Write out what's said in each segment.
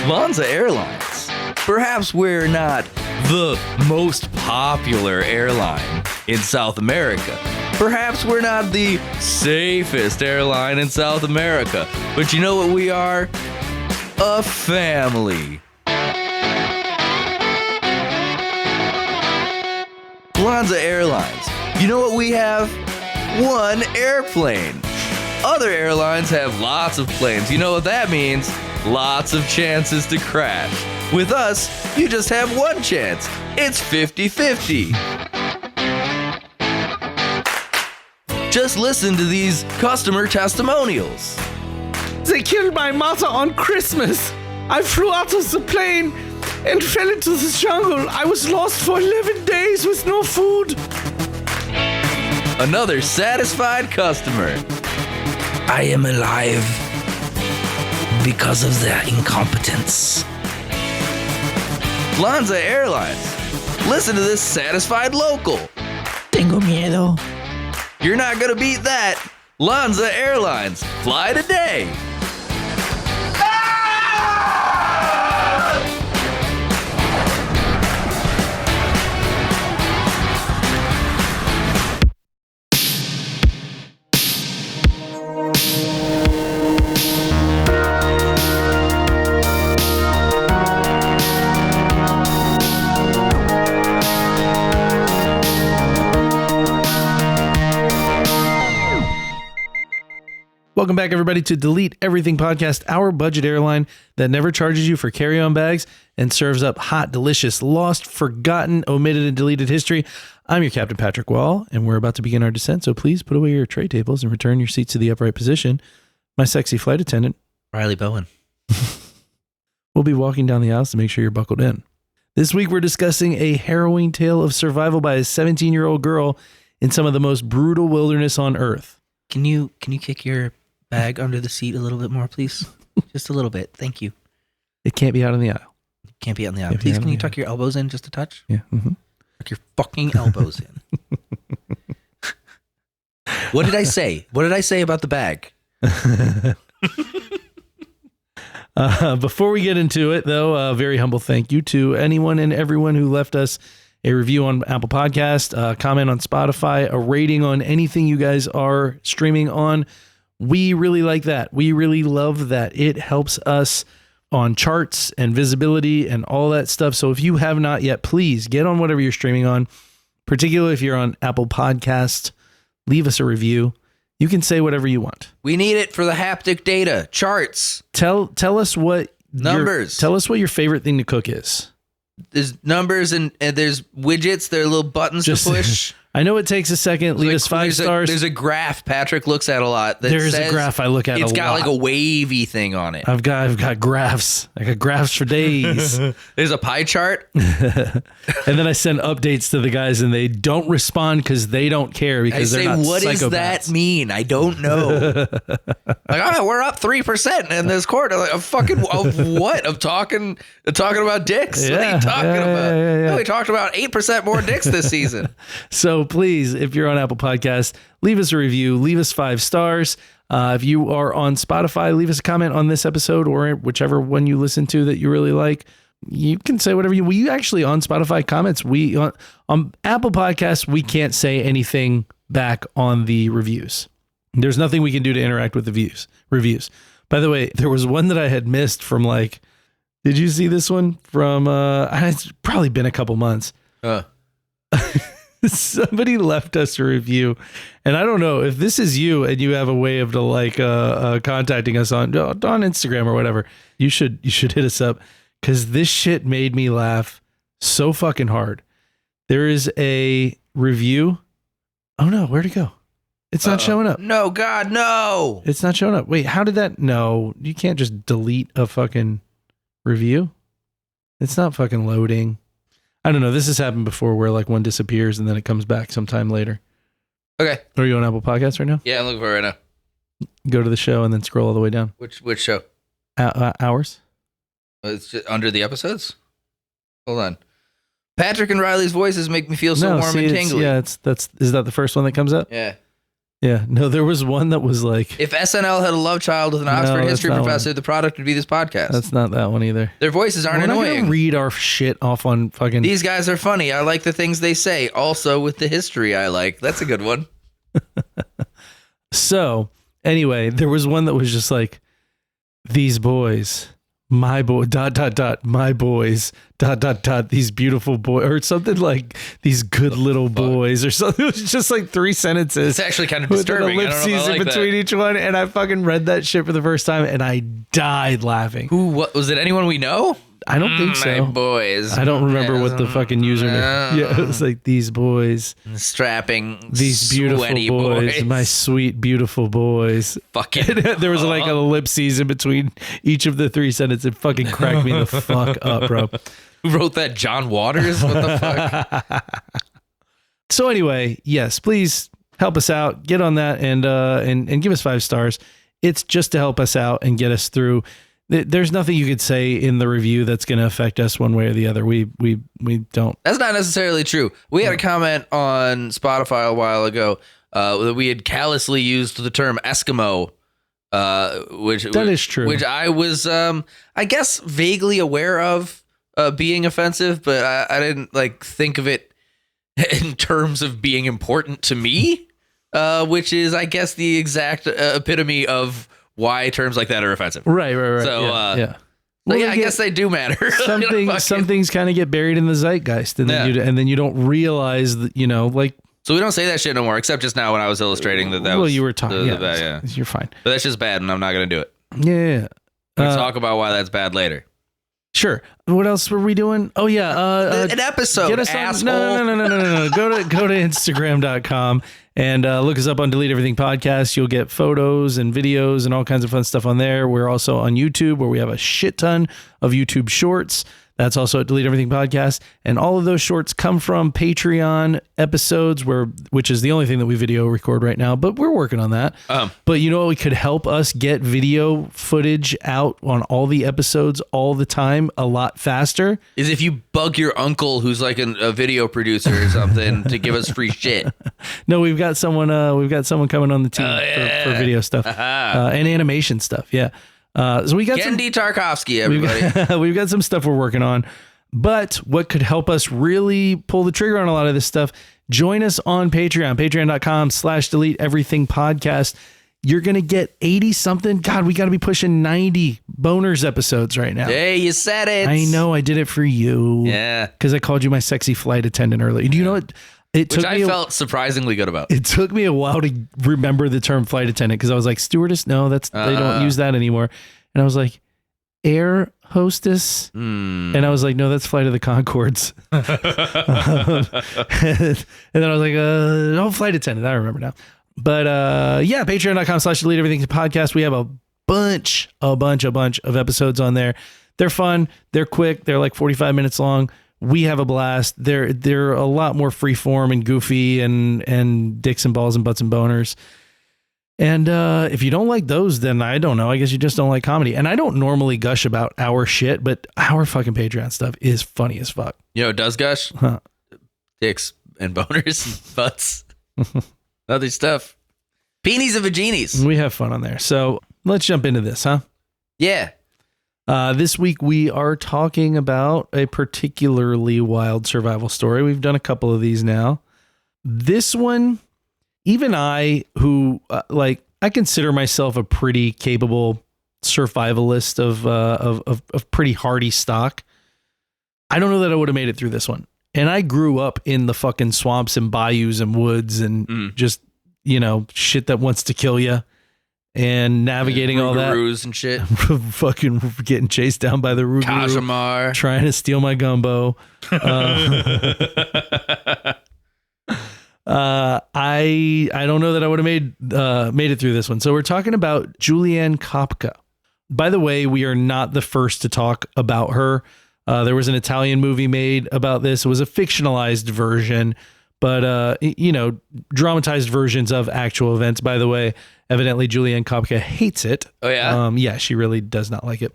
Lufthansa Airlines. Perhaps we're not the most popular airline in South America. Perhaps we're not the safest airline in South America. But you know what we are? A family. Lufthansa Airlines. You know what we have? One airplane. Other airlines have lots of planes. You know what that means? Lots of chances to crash. With us, you just have one chance. It's 50-50. Just listen to these customer testimonials. They killed my mother on Christmas. I flew out of the plane and fell into the jungle. I was lost for 11 days with no food. Another satisfied customer. I am alive because of their incompetence. Lufthansa Airlines. Listen to this satisfied local. Tengo miedo. You're not gonna beat that. Lufthansa Airlines. Fly today. Welcome back, everybody, to Delete Everything Podcast, our budget airline that never charges you for carry-on bags and serves up hot, delicious, lost, forgotten, omitted, and deleted history. I'm your Captain Patrick Wall, and we're about to begin our descent, so please put away your tray tables and return your seats to the upright position. My sexy flight attendant, Riley Bowen. will be walking down the aisles to make sure you're buckled in. This week, we're discussing a harrowing tale of survival by a 17-year-old girl in some of the most brutal wilderness on Earth. Can you kick your bag under the seat a little bit more, please? Just a little bit. Thank you. It can't be out in the aisle. Can't be on the aisle. Please, can you tuck your elbows in just a touch? Yeah. Mm-hmm. Tuck your fucking elbows in. What did I say? What did I say about the bag? Before we get into it, though, a very humble thank you to anyone and everyone who left us a review on Apple Podcast, a comment on Spotify, a rating on anything you guys are streaming on. We really like that. We really love that. It helps us on charts and visibility and all that stuff. So if you have not yet, please get on whatever you're streaming on, particularly if you're on Apple Podcast, leave us a review. You can say whatever you want. We need it for the haptic data, charts. Tell us what numbers. Tell us what your favorite thing to cook is. There's numbers and there's widgets. There are little buttons to push. I know it takes a second. Leave us 5 stars. There's a graph Patrick looks at a lot. There's a graph I look at a lot. It's got like a wavy thing on it. I've got graphs. I got graphs for days. There's a pie chart. And then I send updates to the guys and they don't respond because they don't care because they're not psychopaths. What does that mean? I don't know. Like, we're up 3% in this quarter. Like, what? I'm talking about dicks. Yeah, what are you talking about? Yeah. We talked about 8% more dicks this season. So please, if you're on Apple Podcasts, leave us a review, leave us 5 stars. If you are on Spotify, leave us a comment on this episode or whichever one you listen to that you really like. You can say whatever you actually on Spotify comments. On Apple Podcasts, we can't say anything back on the reviews. There's nothing we can do to interact with the reviews. By the way, there was one that I had missed from did you see this one from, it's probably been a couple months. Somebody left us a review, and I don't know if this is you and you have a way of contacting us on Instagram or whatever. You should hit us up because this shit made me laugh so fucking hard. There is a review. Oh no, where'd it go? It's not showing up. No, God, no. It's not showing up. Wait, how did that? No, you can't just delete a fucking review. It's not fucking loading. I don't know. This has happened before where one disappears and then it comes back sometime later. Okay. Are you on Apple Podcasts right now? Yeah, I'm looking for it right now. Go to the show and then scroll all the way down. Which show? Hours. It's just under the episodes? Hold on. Patrick and Riley's voices make me feel so warm and tingly. Is that the first one that comes up? Yeah. Yeah. No, there was one that was like, If SNL had a love child with an Oxford that's history not professor, the product would be this podcast. that's not that one either. Their voices aren't We're not gonna annoying. read our shit off on fucking. These guys are funny. I like the things they say. Also, with the history I like. That's a good one. So anyway, there was one that was just like, these boys, my boy, ... my boys, ... these beautiful boys, or something like these good little boys, or something. It was just like 3 sentences. It's actually kind of with disturbing. an I don't know if I ellipses like in between that. each one, and I fucking read that shit for the first time, and I died laughing. What was it? Anyone we know? I don't think so. My boys. I don't remember what the fucking username. Yeah, it was like these boys, Strapping, these beautiful sweaty boys, my sweet beautiful boys. fucking. There was like an ellipses in between each of the 3 sentences. It fucking cracked me the fuck up, bro. Who wrote that? John Waters? What the fuck? So anyway, yes, please help us out. Get on that and give us 5 stars. It's just to help us out and get us through. There's nothing you could say in the review that's going to affect us one way or the other. We don't. That's not necessarily true. We had a comment on Spotify a while ago that we had callously used the term Eskimo, which Is true. Which I was, I guess, vaguely aware of being offensive, but I didn't like think of it in terms of being important to me, which is, I guess, the exact epitome of why terms like that are offensive. Right. So, yeah. So Well, yeah, I guess they do matter. Some things kind of get buried in the zeitgeist, and then you don't realize that, like. So we don't say that shit no more, except just now when I was illustrating that Well, was you were talking. yeah. You're fine. But that's just bad, and I'm not going to do it. Yeah. We'll talk about why that's bad later. Sure. What else were we doing? Oh yeah, An episode, get us asshole. on, no. Go to Instagram.com and look us up on Delete Everything Podcast. You'll get photos and videos and all kinds of fun stuff on there. We're also on YouTube, where we have a shit ton of YouTube shorts. That's also at Delete Everything Podcast. And all of those shorts come from Patreon episodes, which is the only thing that we video record right now, but we're working on that. But you know what could help us get video footage out on all the episodes all the time a lot faster? Is if you bug your uncle who's like a video producer or something to give us free shit. No, we've got someone coming on the team for video stuff and animation stuff. Yeah. So we got Gendy Tarkovsky, everybody. we've got some stuff we're working on, but what could help us really pull the trigger on a lot of this stuff, join us on patreon.com/delete everything podcast. You're going to get 80 something. God, we got to be pushing 90 boners episodes right now. Hey, you said it. I know, I did it for you. Yeah. Because I called you my sexy flight attendant earlier. Do you know what? Which I felt surprisingly good about. It took me a while to remember the term flight attendant, because I was like, stewardess? No, they don't use that anymore. And I was like, air hostess? And I was like, no, that's Flight of the Conchords. And then I was like, oh, flight attendant. I remember now. But yeah, patreon.com/delete everything podcast. We have a bunch of episodes on there. They're fun. They're quick. They're like 45 minutes long. We have a blast. They're a lot more free form and goofy and dicks and balls and butts and boners. And if you don't like those, then I don't know. I guess you just don't like comedy. And I don't normally gush about our shit, but our fucking Patreon stuff is funny as fuck. You know, it does gush? Huh. Dicks and boners, butts, other stuff. Peenies and vaginis. We have fun on there. So let's jump into this, huh? Yeah. This week we are talking about a particularly wild survival story. We've done a couple of these now. This one, even I, who I consider myself a pretty capable survivalist of pretty hardy stock, I don't know that I would have made it through this one. And I grew up in the fucking swamps and bayous and woods and just, shit that wants to kill you. And navigating all that, and shit, fucking getting chased down by the Rougarou, Kajamar, trying to steal my gumbo. I don't know that I would have made it through this one. So we're talking about Juliane Koepcke. By the way, we are not the first to talk about her. There was an Italian movie made about this. It was a fictionalized version, but dramatized versions of actual events. By the way, evidently Juliane Koepcke hates it. Oh yeah? Yeah, she really does not like it.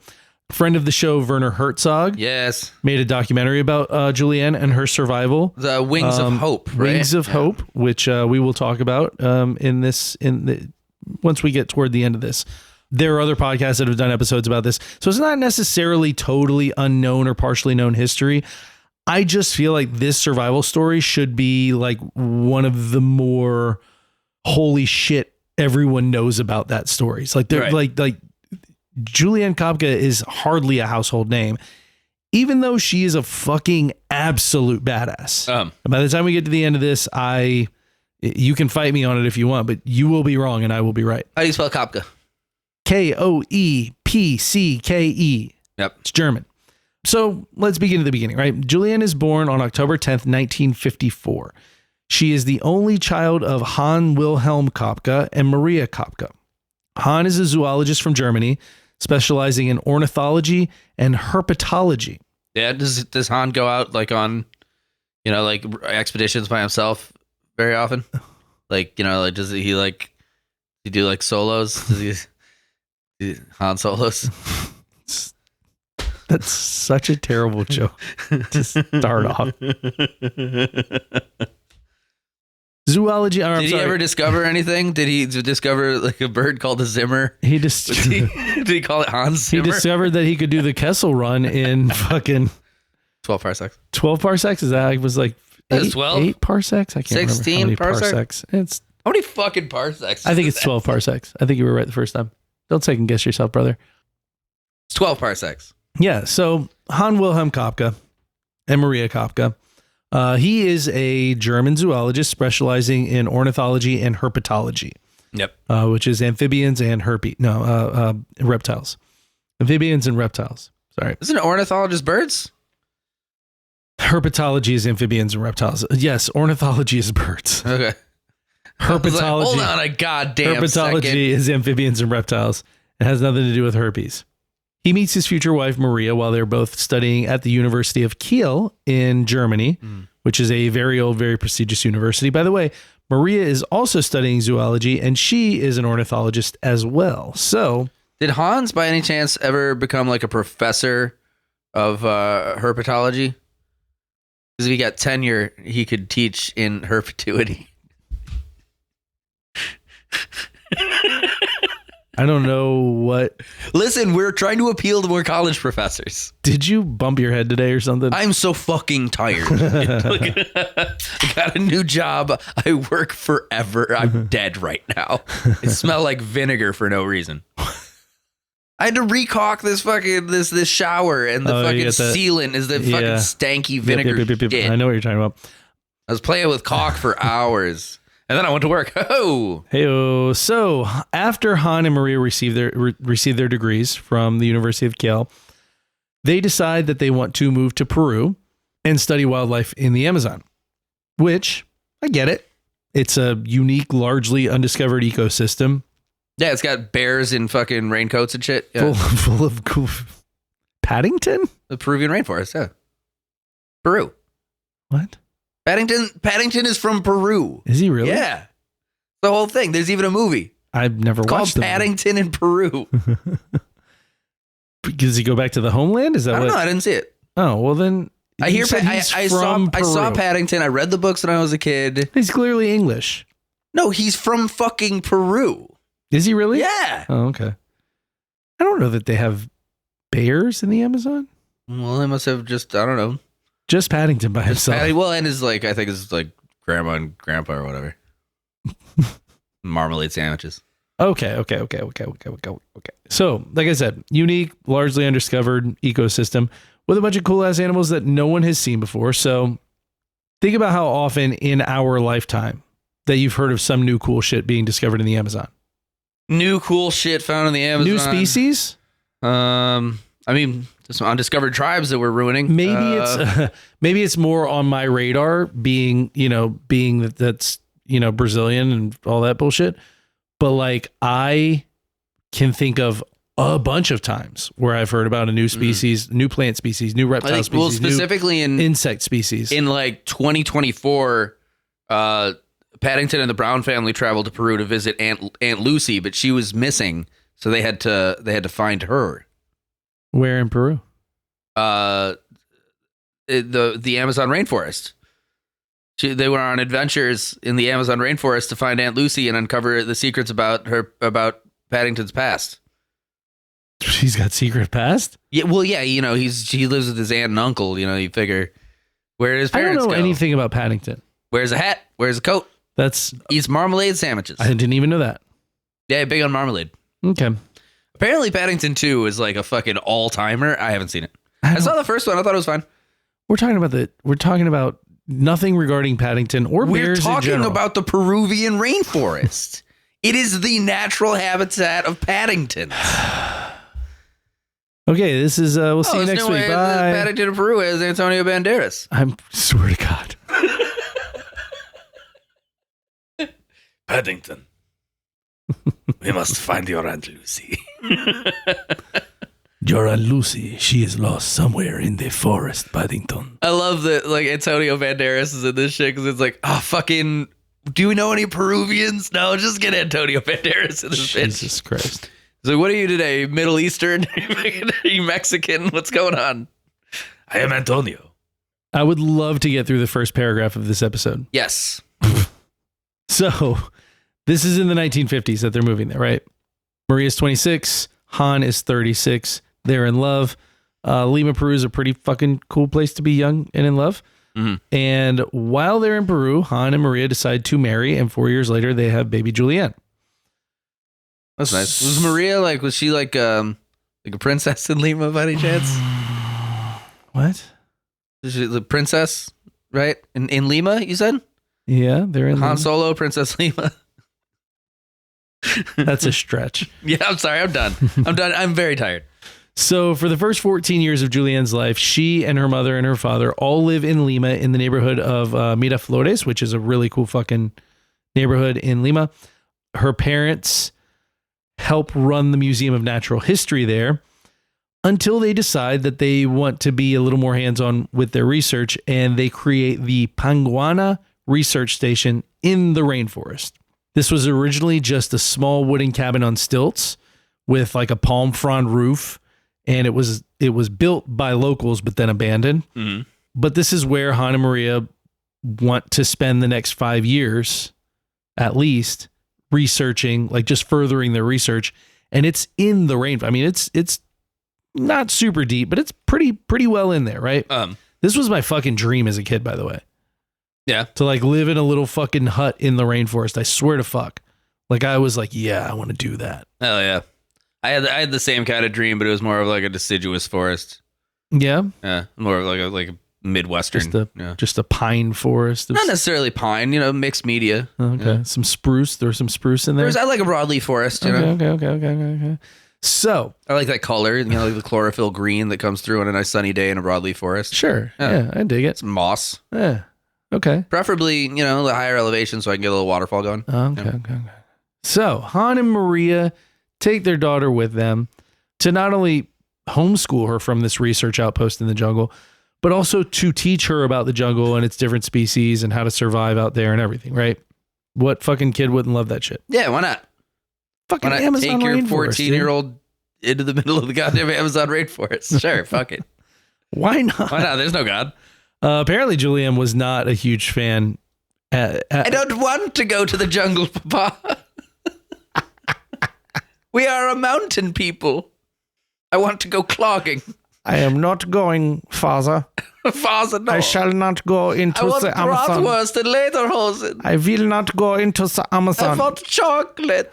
Friend of the show, Werner Herzog, Yes. made a documentary about Juliane and her survival. The Wings of Hope, right? Wings of Hope, which we will talk about once we get toward the end of this. There are other podcasts that have done episodes about this. So it's not necessarily totally unknown or partially known history. I just feel like this survival story should be like one of the more holy shit everyone knows about that stories. Like they're like Juliane Koepcke is hardly a household name, even though she is a fucking absolute badass. By the time we get to the end of this, you can fight me on it if you want, but you will be wrong and I will be right. How do you spell Koepcke? Koepcke. Yep. It's German. So let's begin at the beginning, right? Juliane is born on October 10th, 1954. She is the only child of Hans Wilhelm Koepcke and Maria Koepcke. Hans is a zoologist from Germany, specializing in ornithology and herpetology. Yeah. Does Han go out like on, like expeditions by himself very often? Like, like does he do like solos? Does he Han solos? That's such a terrible joke to start off. Zoology. Did he ever discover anything? Did he discover like a bird called a Zimmer? Did he call it Hans Zimmer? He discovered that he could do the Kessel Run in fucking 12 parsecs. 12 parsecs? Is that was like 12? 8 parsecs? I can't 16 remember how many parsecs? It's How many fucking parsecs? I think it's 12 parsecs. I think you were right the first time. Don't second guess yourself, brother. It's 12 parsecs. Yeah. So Hans Wilhelm Koepcke and Maria Koepcke. He is a German zoologist specializing in ornithology and herpetology. Yep. Which is amphibians and reptiles. Amphibians and reptiles. Sorry. Isn't it ornithologist birds? Herpetology is amphibians and reptiles. Yes, ornithology is birds. Okay. Herpetology. Hold on a goddamn herpetology second. is amphibians and reptiles. It has nothing to do with herpes. He meets his future wife, Maria, while they're both studying at the University of Kiel in Germany, which is a very old, very prestigious university. By the way, Maria is also studying zoology, and she is an ornithologist as well. So, did Hans, by any chance, ever become like a professor of herpetology? Because if he got tenure, he could teach in herpetuity. I don't know what. Listen, we're trying to appeal to more college professors. Did you bump your head today or something? I'm so fucking tired. I got a new job. I work forever. I'm dead right now. I smell like vinegar for no reason. I had to recaulk this fucking this shower, and the fucking sealant is the fucking stanky vinegar shit. I know what you're talking about. I was playing with caulk for hours. And then I went to work. Oh, hey, so after Han and Maria receive their degrees from the University of Kiel, they decide that they want to move to Peru and study wildlife in the Amazon. Which I get it. It's a unique, largely undiscovered ecosystem. Yeah, it's got bears in fucking raincoats and shit. Yeah. Full of cool. Paddington? The Peruvian rainforest. Yeah, Peru. What? Paddington is from Peru. Is he really? Yeah. The whole thing. There's even a movie. I've never watched it. Called Paddington in Peru. Does he go back to the homeland? Is that I don't know. I didn't see it. Oh, well then. I saw Paddington. I read the books when I was a kid. He's clearly English. No, he's from fucking Peru. Is he really? Yeah. Oh, okay. I don't know that they have bears in the Amazon. Well, they must have just, I don't know. Just Paddington by himself. And his I think his grandma and grandpa or whatever. Marmalade sandwiches. Okay. So, like I said, unique, largely undiscovered ecosystem with a bunch of cool ass animals that no one has seen before. So, think about how often in our lifetime that you've heard of some new cool shit being discovered in the Amazon. New cool shit found in the Amazon. New species? I mean, some undiscovered tribes that we're ruining. Maybe it's more on my radar being that's Brazilian and all that bullshit. But like I can think of a bunch of times where I've heard about a new species, new plant species, new reptile species, well, specifically new in insect species. In like 2024, Paddington and the Brown family traveled to Peru to visit Aunt Lucy, but she was missing, so they had to find her. Where in Peru? The Amazon rainforest. They went on adventures in the Amazon rainforest to find Aunt Lucy and uncover the secrets about Paddington's past. He's got secret past? Yeah, well, yeah, he lives with his aunt and uncle. You figure where his I don't parents know go. anything about Paddington. Wears a hat, wears a coat, eats marmalade sandwiches. I didn't even know that. Yeah, big on marmalade. Okay. Apparently, Paddington 2 is like a fucking all timer. I haven't seen it. I saw the first one. I thought it was fine. We're talking about nothing regarding Paddington or We're bears in talking general. about the Peruvian rainforest. It is the natural habitat of Paddington. Okay, this is we'll see you next week. Bye. Paddington in Peru is Antonio Banderas. I swear to God. Paddington. We must find your Aunt Lucy. Your Aunt Lucy, she is lost somewhere in the forest, Paddington. I love that, like, Antonio Banderas is in this shit because it's like, fucking, do we know any Peruvians? No, just get Antonio Banderas in this bitch. Jesus Christ. He's like, what are you today? Middle Eastern? Are you Mexican? What's going on? I am Antonio. I would love to get through the first paragraph of this episode. Yes. So, this is in the 1950s that they're moving there, right? Maria's 26. Han is 36. They're in love. Lima, Peru is a pretty fucking cool place to be young and in love. Mm-hmm. And while they're in Peru, Han and Maria decide to marry, and 4 years later, they have baby Juliane. That's nice. Was Maria was she like a princess in Lima by any chance? What? Is she the princess, right? In Lima, you said? Yeah, they're in Han Lima. Solo, Princess Lima. That's a stretch. Yeah, I'm sorry. I'm done. I'm very tired. So for the first 14 years of Julianne's life, she and her mother and her father all live in Lima in the neighborhood of Miraflores, which is a really cool fucking neighborhood in Lima. Her parents help run the Museum of Natural History there until they decide that they want to be a little more hands-on with their research, and they create the Panguana Research Station in the rainforest. This was originally just a small wooden cabin on stilts with like a palm frond roof, and it was built by locals but then abandoned. Mm-hmm. But this is where Han and Maria want to spend the next 5 years, at least, researching, like just furthering their research. And it's in the rain. I mean, it's not super deep, but it's pretty well in there, right? This was my fucking dream as a kid, by the way. Yeah. To like live in a little fucking hut in the rainforest. I swear to fuck. Like I was like, yeah, I want to do that. Oh yeah. I had the same kind of dream, but it was more of like a deciduous forest. Yeah. Yeah. More of like a Midwestern. Just a pine forest. Not necessarily pine, mixed media. Okay. Yeah. Some spruce. There's some spruce in there. I like a broadleaf forest, you know. Okay. So I like that color, like the chlorophyll green that comes through on a nice sunny day in a broadleaf forest. sure. Yeah, I dig it. Some moss. Yeah. Okay. Preferably, the higher elevation so I can get a little waterfall going. Okay. So Han and Maria take their daughter with them to not only homeschool her from this research outpost in the jungle, but also to teach her about the jungle and its different species and how to survive out there and everything, right? What fucking kid wouldn't love that shit? Yeah, why not? Fucking Why not Amazon take your rainforest, 14-year-old into the middle of the goddamn Amazon rainforest? Sure, fuck it. Why not? Why not? There's no God. Apparently, Juliane was not a huge fan. I don't want to go to the jungle, Papa. We are a mountain people. I want to go clogging. I am not going, Father. Father, no. I shall not go into I want the Amazon. bratwurst and lederhosen. I will not go into the I Amazon. want chocolate.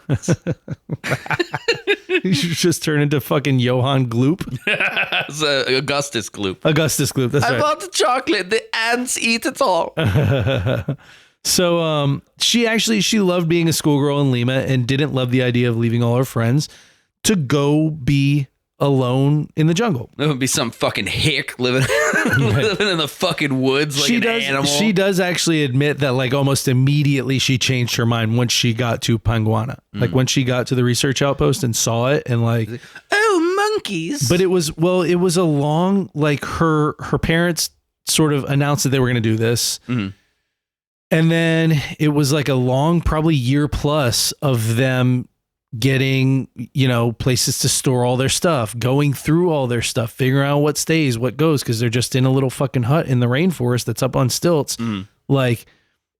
You should just turn into fucking Johann Gloop. It's Augustus Gloop. Augustus Gloop, that's I right. want the chocolate. The ants eat it all. So she loved being a schoolgirl in Lima and didn't love the idea of leaving all her friends to go be alone in the jungle. It would be some fucking hick living in the fucking woods like an animal. She does actually admit that like almost immediately she changed her mind once she got to Panguana. Like when she got to the research outpost and saw it and like, oh, monkeys. but it was a long, like her parents sort of announced that they were going to do this. Mm-hmm. And then it was like a long, probably year plus of them getting, places to store all their stuff, going through all their stuff, figuring out what stays, what goes, because they're just in a little fucking hut in the rainforest that's up on stilts. Like,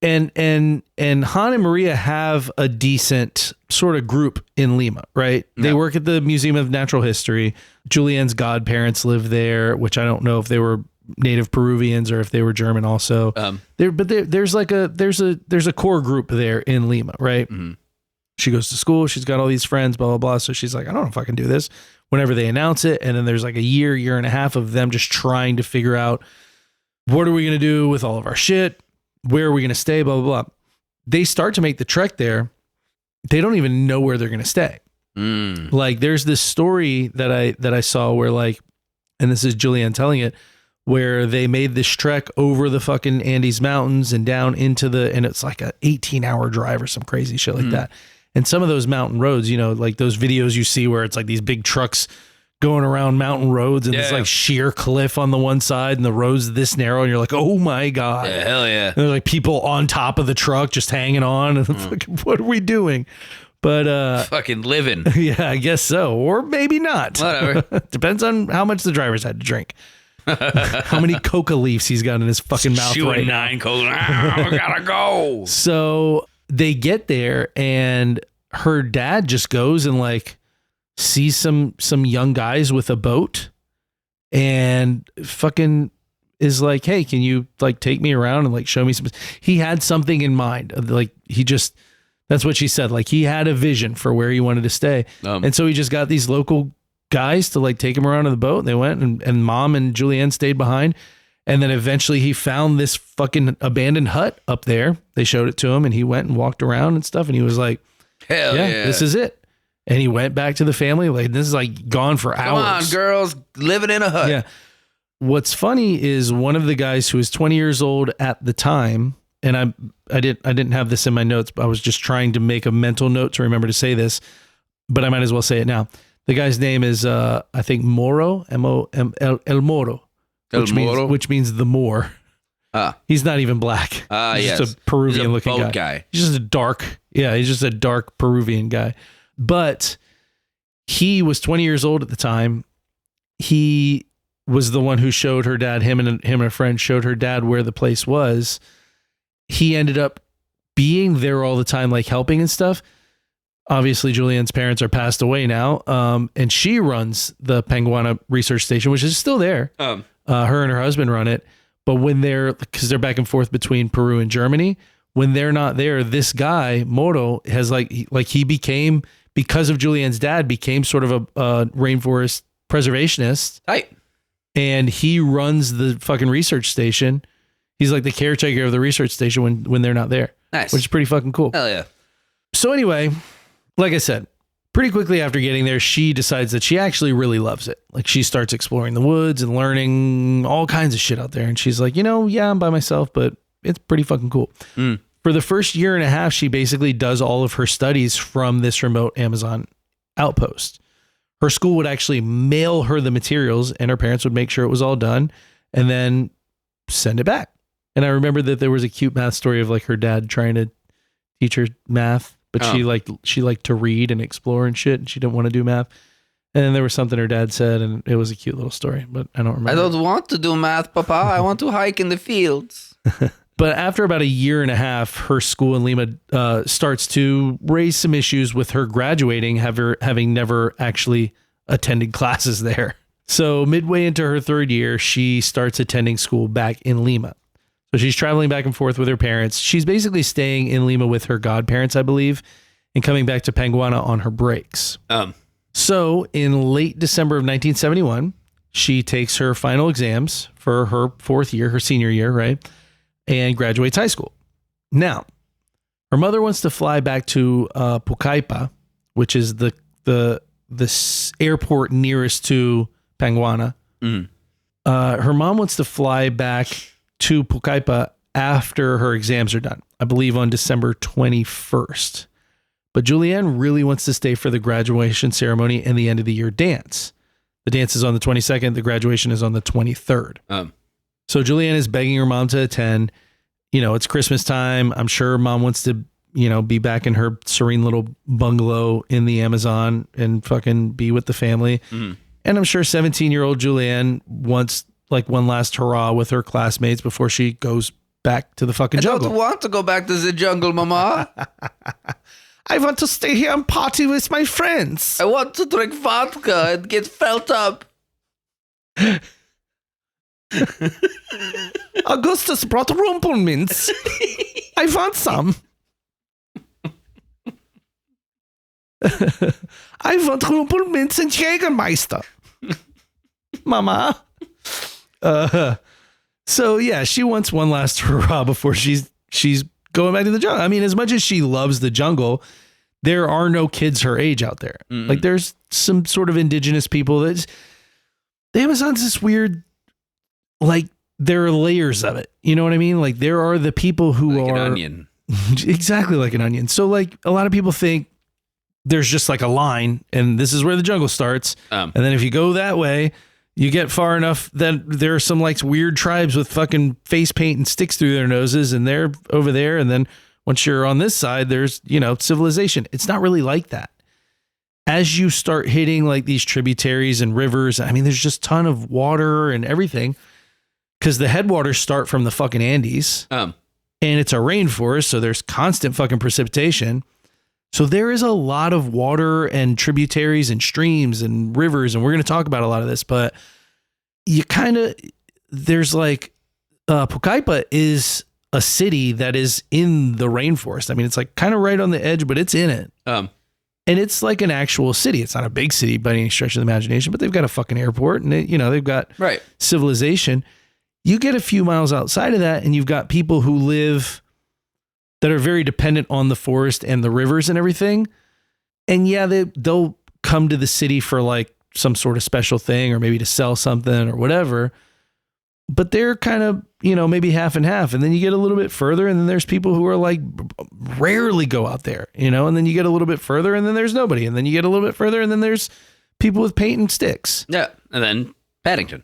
and Han and Maria have a decent sort of group in Lima, right? Yeah. They work at the Museum of Natural History. Julianne's godparents live there, which I don't know if they were native Peruvians or if they were German also. There's a core group there in Lima, right? Mm-hmm. She goes to school. She's got all these friends, blah, blah, blah. So she's like, I don't know if I can do this whenever they announce it. And then there's like a year and a half of them just trying to figure out, what are we going to do with all of our shit? Where are we going to stay? Blah, blah, blah. They start to make the trek there. They don't even know where they're going to stay. Like there's this story that I saw where like, and this is Juliane telling it, where they made this trek over the fucking Andes Mountains and down into and it's like a 18-hour drive or some crazy shit like that. And some of those mountain roads, like those videos you see where it's like these big trucks going around mountain roads and it's like sheer cliff on the one side and the road's this narrow and you're like, oh my God. Yeah, hell yeah. And there's like people on top of the truck just hanging on and fucking, what are we doing? But fucking living. Yeah, I guess so. Or maybe not. Whatever. Depends on how much the drivers had to drink. How many coca leaves he's got in his fucking mouth right now. 9 coca. I gotta go. So they get there and her dad just goes and like sees some young guys with a boat and fucking is like, hey, can you like take me around and like show me some. He had something in mind. Like that's what she said. Like he had a vision for where he wanted to stay. And so he just got these local guys to like take him around on the boat. And they went and Mom and Juliane stayed behind. And then eventually he found this fucking abandoned hut up there. They showed it to him and he went and walked around and stuff. And he was like, hell yeah, this is it. And he went back to the family. Like this is like gone for hours. Come on, girls, living in a hut. Yeah. What's funny is one of the guys who was 20 years old at the time, and I didn't have this in my notes, but I was just trying to make a mental note to remember to say this, but I might as well say it now. The guy's name is I think Moro, El Moro, which means the Moor. He's not even black. He's just a Peruvian looking guy. He's just a dark Peruvian guy. But he was 20 years old at the time. He was the one who showed her dad, him and a friend showed her dad where the place was. He ended up being there all the time, like helping and stuff. Obviously, Julianne's parents are passed away now. And she runs the Panguana Research Station, which is still there. Her and her husband run it. But because they're back and forth between Peru and Germany, when they're not there, this guy, Moro, has he became, because of Julianne's dad, became sort of a rainforest preservationist. Right. And he runs the fucking research station. He's like the caretaker of the research station when they're not there. Nice. Which is pretty fucking cool. Hell yeah. So anyway, like I said, pretty quickly after getting there, she decides that she actually really loves it. Like she starts exploring the woods and learning all kinds of shit out there. And she's like, I'm by myself, but it's pretty fucking cool. For the first year and a half, she basically does all of her studies from this remote Amazon outpost. Her school would actually mail her the materials and her parents would make sure it was all done and then send it back. And I remember that there was a cute math story of like her dad trying to teach her math, but she liked to read and explore and shit, and she didn't want to do math. And then there was something her dad said, and it was a cute little story, but I don't remember. I don't want to do math, Papa. I want to hike in the fields. But after about a year and a half, her school in Lima starts to raise some issues with her graduating, having never actually attended classes there. So midway into her third year, she starts attending school back in Lima. So she's traveling back and forth with her parents. She's basically staying in Lima with her godparents, I believe, and coming back to Panguana on her breaks. So in late December of 1971, she takes her final exams for her fourth year, her senior year, right? And graduates high school. Now, her mother wants to fly back to Pucallpa, which is the airport nearest to Panguana. Her mom wants to fly back to Pucallpa after her exams are done, I believe on December 21st. But Juliane really wants to stay for the graduation ceremony and the end of the year dance. The dance is on the 22nd. The graduation is on the 23rd. So Juliane is begging her mom to attend. It's Christmas time. I'm sure mom wants to be back in her serene little bungalow in the Amazon and fucking be with the family. Mm-hmm. And I'm sure 17-year-old Juliane wants like one last hurrah with her classmates before she goes back to the fucking jungle. I don't want to go back to the jungle, Mama. I want to stay here and party with my friends. I want to drink vodka and get felt up. Augustus brought rumpelmints. I want some. I want rumpelmints and Jägermeister. Mama. So yeah, she wants one last hurrah before she's going back to the jungle. I mean, as much as she loves the jungle, there are no kids her age out there. Mm-mm. Like there's some sort of indigenous people the Amazon's this weird, like there are layers of it. You know what I mean? Like there are the people who like are an onion. Exactly like an onion. So like a lot of people think there's just like a line and this is where the jungle starts. And then if you go that way, you get far enough that there are some like weird tribes with fucking face paint and sticks through their noses and they're over there. And then once you're on this side, there's, civilization. It's not really like that. As you start hitting like these tributaries and rivers, I mean, there's just a ton of water and everything because the headwaters start from the fucking Andes and it's a rainforest. So there's constant fucking precipitation. So there is a lot of water and tributaries and streams and rivers. And we're going to talk about a lot of this, but there's like Koepcke is a city that is in the rainforest. I mean, it's like kind of right on the edge, but it's in it. And it's like an actual city. It's not a big city by any stretch of the imagination, but they've got a fucking airport and they've got civilization. You get a few miles outside of that and you've got people who live that are very dependent on the forest and the rivers and everything. And yeah, they'll come to the city for like some sort of special thing or maybe to sell something or whatever. But they're kind of, maybe half and half. And then you get a little bit further and then there's people who are like rarely go out there, and then you get a little bit further and then there's nobody. And then you get a little bit further and then there's people with paint and sticks. Yeah. And then Paddington.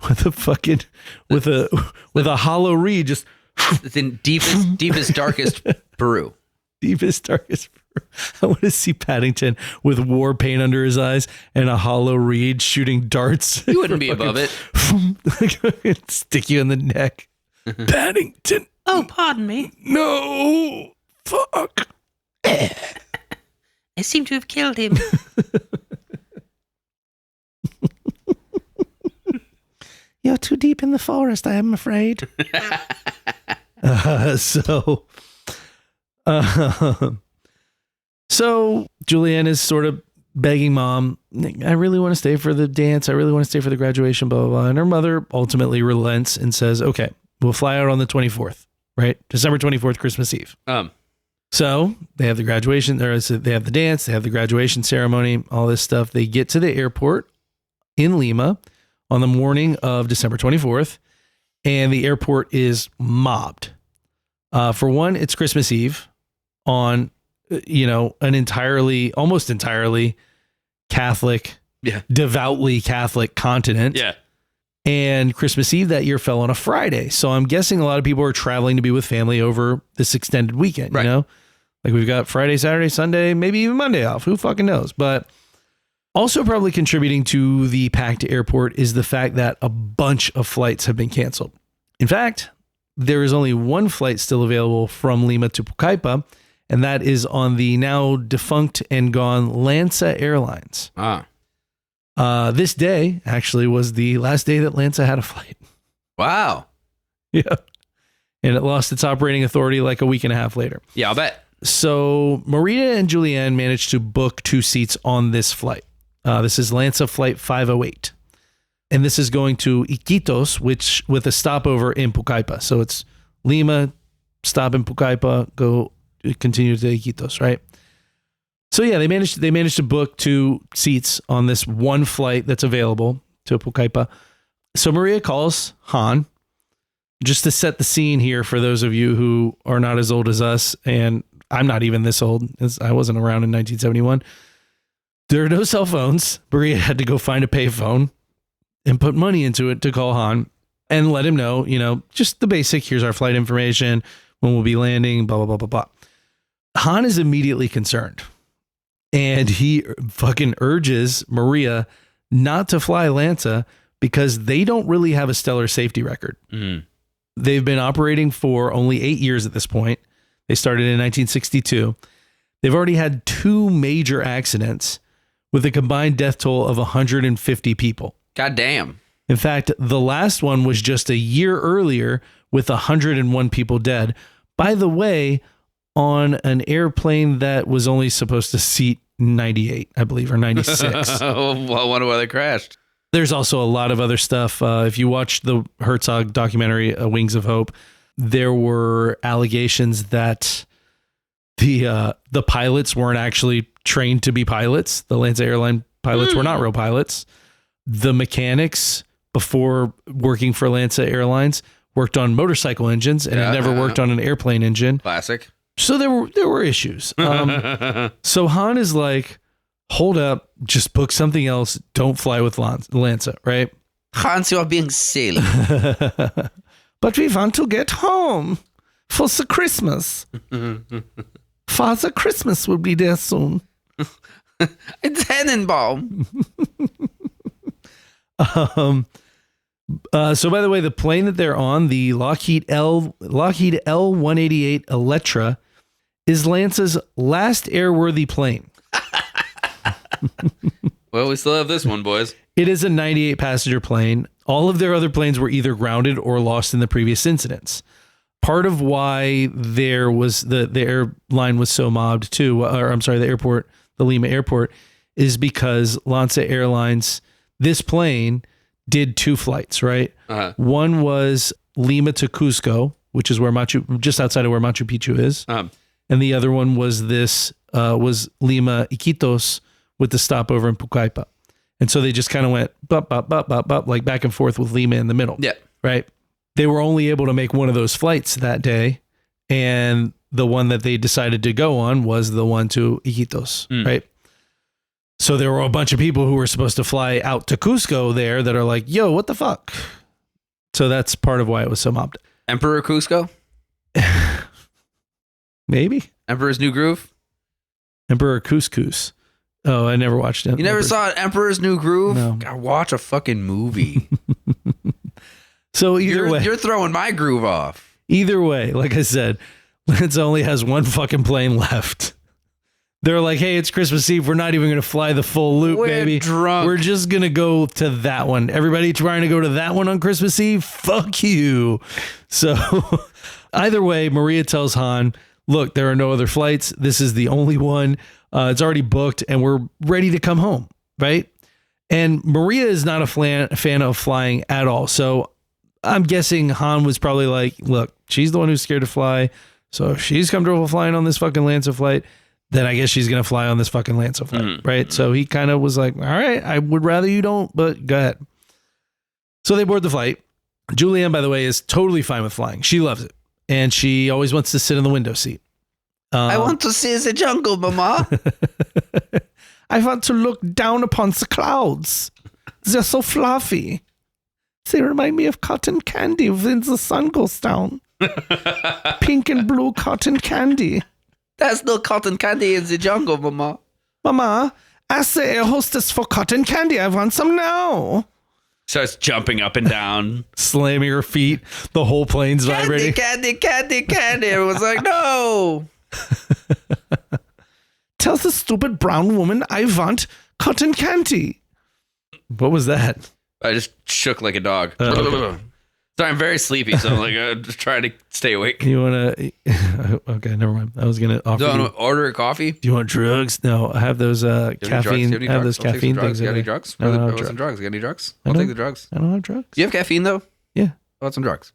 With a fucking, with a hollow reed just... It's in deepest, darkest Peru. Deepest, darkest Peru. I want to see Paddington with war paint under his eyes and a hollow reed shooting darts. You wouldn't be above it. Stick you in the neck. Paddington. Oh, pardon me. No. Fuck. I seem to have killed him. You're too deep in the forest, I am afraid. So Juliane is sort of begging mom, I really want to stay for the dance. I really want to stay for the graduation, blah, blah, blah. And her mother ultimately relents and says, okay, we'll fly out on the 24th, right? December 24th, Christmas Eve. So they have the graduation, they have the dance, they have the graduation ceremony, all this stuff. They get to the airport in Lima on the morning of December 24th, and the airport is mobbed. For one, it's Christmas Eve on, an almost entirely Catholic, devoutly Catholic continent. Yeah. And Christmas Eve that year fell on a Friday. So I'm guessing a lot of people are traveling to be with family over this extended weekend, Like we've got Friday, Saturday, Sunday, maybe even Monday off. Who fucking knows? But also probably contributing to the packed airport is the fact that a bunch of flights have been canceled. In fact, there is only one flight still available from Lima to Koepcke, and that is on the now defunct and gone LANSA Airlines. This day actually was the last day that LANSA had a flight. Wow. Yeah. And it lost its operating authority like a week and a half later. Yeah, I'll bet. So Maria and Juliane managed to book 2 seats on this flight. This is LANSA Flight 508. And this is going to Iquitos, which with a stopover in Koepcke. So it's Lima, stop in Koepcke, continue to Iquitos, right? So yeah, they managed to book 2 seats on this one flight that's available to Koepcke. So Maria calls Han, just to set the scene here for those of you who are not as old as us, and I'm not even this old, as I wasn't around in 1971. There are no cell phones. Maria had to go find a payphone and put money into it to call Han and let him know, just the basic, here's our flight information. when we'll be landing, blah, blah, blah, blah, blah. Han is immediately concerned. And he fucking urges Maria not to fly Lanza because they don't really have a stellar safety record. Mm. They've been operating for only 8 years at this point. They started in 1962. They've already had 2 major accidents with a combined death toll of 150 people. God damn. In fact, the last one was just a year earlier with 101 people dead. By the way, on an airplane that was only supposed to seat 98, I believe, or 96. Well, I wonder why they crashed. There's also a lot of other stuff. If you watch the Herzog documentary, Wings of Hope, there were allegations that the pilots weren't actually trained to be pilots. The Lanza airline pilots were not real pilots. The mechanics before working for Lanza Airlines worked on motorcycle engines and had never worked on an airplane engine. Classic. So there were issues. So Han is like, hold up, just book something else. Don't fly with Lanza, right? Hans, you are being silly. But we want to get home for the Christmas. Father Christmas will be there soon. It's Tannenbaum. So by the way, the plane that they're on, the Lockheed L-188 Electra, is Lance's last airworthy plane. Well, we still have this one, boys. It is a 98 passenger plane. All of their other planes were either grounded or lost in the previous incidents. Part of why there was the airline was so mobbed too, or I'm sorry, the Lima airport, is because Lanza Airlines, this plane did 2 flights, right? Uh-huh. One was Lima to Cusco, which is where just outside of where Machu Picchu is. Uh-huh. And the other one was was Lima Iquitos with the stopover in Pucallpa. And so they just kind of went bop, bop, bop, bop, bop, like back and forth with Lima in the middle. Yeah. Right. They were only able to make one of those flights that day. And the one that they decided to go on was the one to Iquitos. Right. So there were a bunch of people who were supposed to fly out to Cusco there that are like, yo, what the fuck? So that's part of why it was so mobbed. Emperor Cusco? Maybe. Emperor's New Groove? Emperor Couscous. Oh, I never watched it. You never saw Emperor's New Groove? No. God, watch a fucking movie. So either way, You're throwing my groove off. either way, like I said, Lance only has one fucking plane left. They're like, hey, it's Christmas Eve. We're not even going to fly the full loop, We're baby. drunk. We're just going to go to that one. Everybody trying to go to that one on Christmas Eve? Fuck you. So either way, Maria tells Han, look, there are no other flights. This is the only one. It's already booked and we're ready to come home, right? And Maria is not a fan of flying at all. So I'm guessing Han was probably like, look, she's the one who's scared to fly. So if she's comfortable flying on this fucking Lanza flight, then I guess she's going to fly on this fucking Lanza flight, right? So he kind of was like, all right, I would rather you don't, but go ahead. So they board the flight. Juliane, by the way, is totally fine with flying. She loves it. And she always wants to sit in the window seat. I want to see the jungle, mama. I want to look down upon the clouds. They're so fluffy. They remind me of cotton candy when the sun goes down. Pink and blue cotton candy. There's no cotton candy in the jungle, mama. Mama, ask the air hostess for cotton candy. I want some now. Starts jumping up and down. Slamming her feet. The whole plane's vibrating. Candy. Everyone's like, no. Tell the stupid brown woman I want cotton candy. What was that? I just shook like a dog. Okay. Sorry, I'm very sleepy, so I'm like just trying to stay awake. You want to... Okay, never mind. I was going to offer Do you you... want to order a coffee? Do you want drugs? No, I have those caffeine. I have those caffeine things. You got any drugs? I don't have some drugs. You got any drugs? I I'll don't- take the drugs. I don't have drugs. Do you have caffeine, though? Yeah. I want some drugs.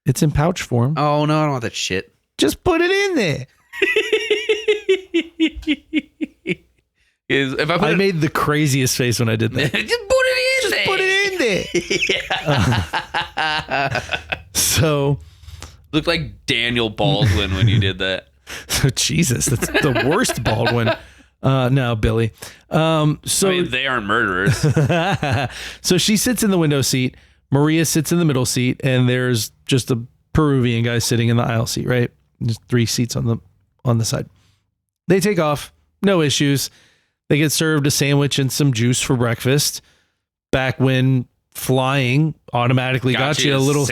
It's in pouch form. Oh, no, I don't want that shit. Just put it in there. If I put I made the craziest face when I did that. just put it in there. Put it in there. So, Looked like Daniel Baldwin when you did that. Jesus, that's the worst Baldwin. No, Billy. So I mean, they aren't murderers. so she sits in the window seat. Maria sits in the middle seat, and there's just a Peruvian guy sitting in the aisle seat, right? Just 3 seats on the side. They take off, no issues. They get served a sandwich and some juice for breakfast. Back when flying automatically got you a little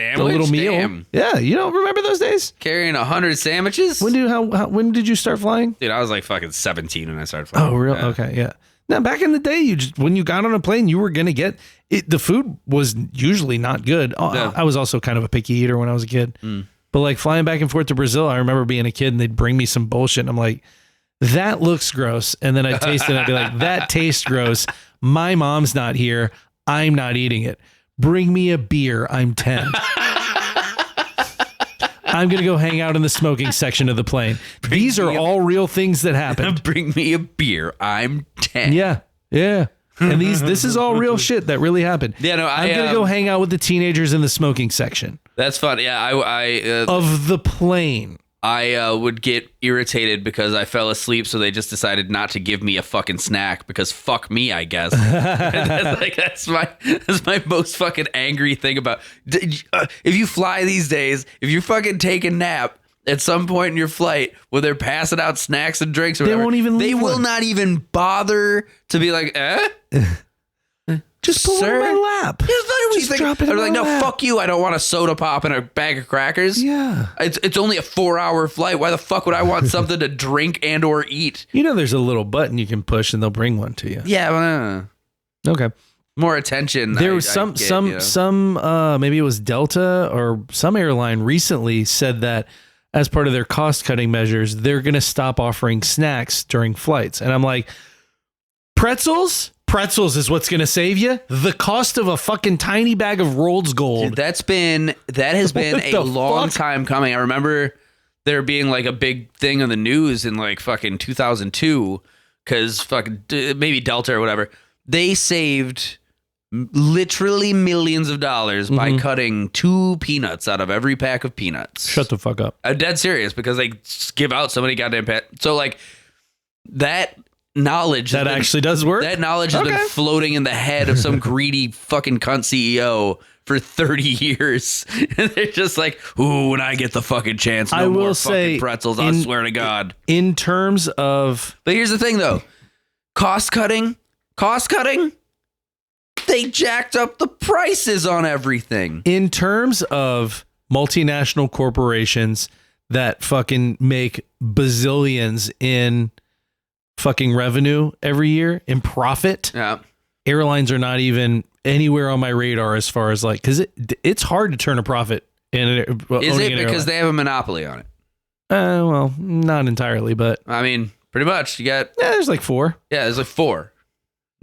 meal. Damn. Yeah, you don't remember those days? Carrying 100 sandwiches? When did you start flying? Dude, I was like fucking 17 when I started flying. Oh, real? Yeah. Okay, yeah. Now, back in the day, when you got on a plane, you were going to get it. The food was usually not good. Yeah. I was also kind of a picky eater when I was a kid. But like flying back and forth to Brazil, I remember being a kid and they'd bring me some bullshit. And I'm like, that looks gross. And then I'd taste it and I'd be like, that tastes gross. My mom's not here. I'm not eating it. Bring me a beer. I'm 10. I'm going to go hang out in the smoking section of the plane. These are all real things that happened. Bring me a beer. I'm 10. Yeah. Yeah. And this is all real shit that really happened. Yeah, no, I'm going to go hang out with the teenagers in the smoking section That's fun. Yeah, of the plane. I would get irritated because I fell asleep, so they just decided not to give me a fucking snack because fuck me, I guess. that's my most fucking angry thing about. If you fly these days, if you fucking take a nap at some point in your flight where they're passing out snacks and drinks, or They whatever, won't even They leave will one. not even bother to be like, Just put it Sir? in my lap. Just drop it in I'm like, my no, lap. fuck you. I don't want a soda pop and a bag of crackers. Yeah. It's only a 4-hour flight. Why the fuck would I want something to drink and or eat? You know, there's a little button you can push and they'll bring one to you. Yeah, well, Okay. more attention. There was some maybe it was Delta or some airline recently said that as part of their cost cutting measures, they're going to stop offering snacks during flights. And I'm like, pretzels is what's going to save you. The cost of a fucking tiny bag of Roll's Gold. Dude, that has been What a the long fuck? time coming. I remember there being like a big thing on the news in like fucking 2002 because fucking maybe Delta or whatever. They saved literally millions of dollars by cutting 2 peanuts out of every pack of peanuts. Shut the fuck up. I'm dead serious because they give out so many goddamn So like that knowledge That actually does work. That knowledge has been floating in the head of some greedy fucking cunt CEO for 30 years. And they're just like, ooh, when I get the fucking chance, no I more will fucking say, pretzels, I swear to God. In terms of But here's the thing though. Cost cutting, they jacked up the prices on everything. in terms of multinational corporations that fucking make bazillions in fucking revenue every year in profit, Yeah. airlines are not even anywhere on my radar as far as like, because it's hard to turn a profit in Is it because they have a monopoly on it? well, not entirely, but I mean, pretty much. You got, there's like 4. there's like 4.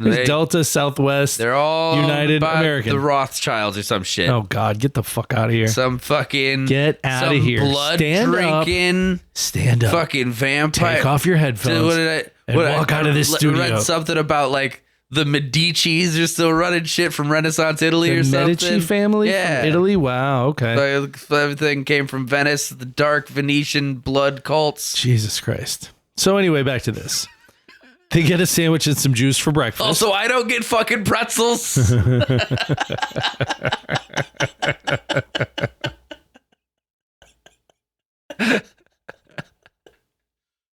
There's Delta, Southwest. They're all United by American. the Rothschilds or some shit. Oh God, get the fuck out of here! Some fucking Get outta some here. blood Stand up. drinking Stand up, fucking vampire. take off your Dude, headphones, what did and walk out of this studio. Read something about like the Medicis are still running shit from Renaissance Italy or The something. Medici family Yeah. from Italy. Wow. Okay. Like, everything came from Venice. The dark Venetian blood cults. Jesus Christ. So anyway, back to this. They get a sandwich and some juice for breakfast. Also, I don't get fucking pretzels.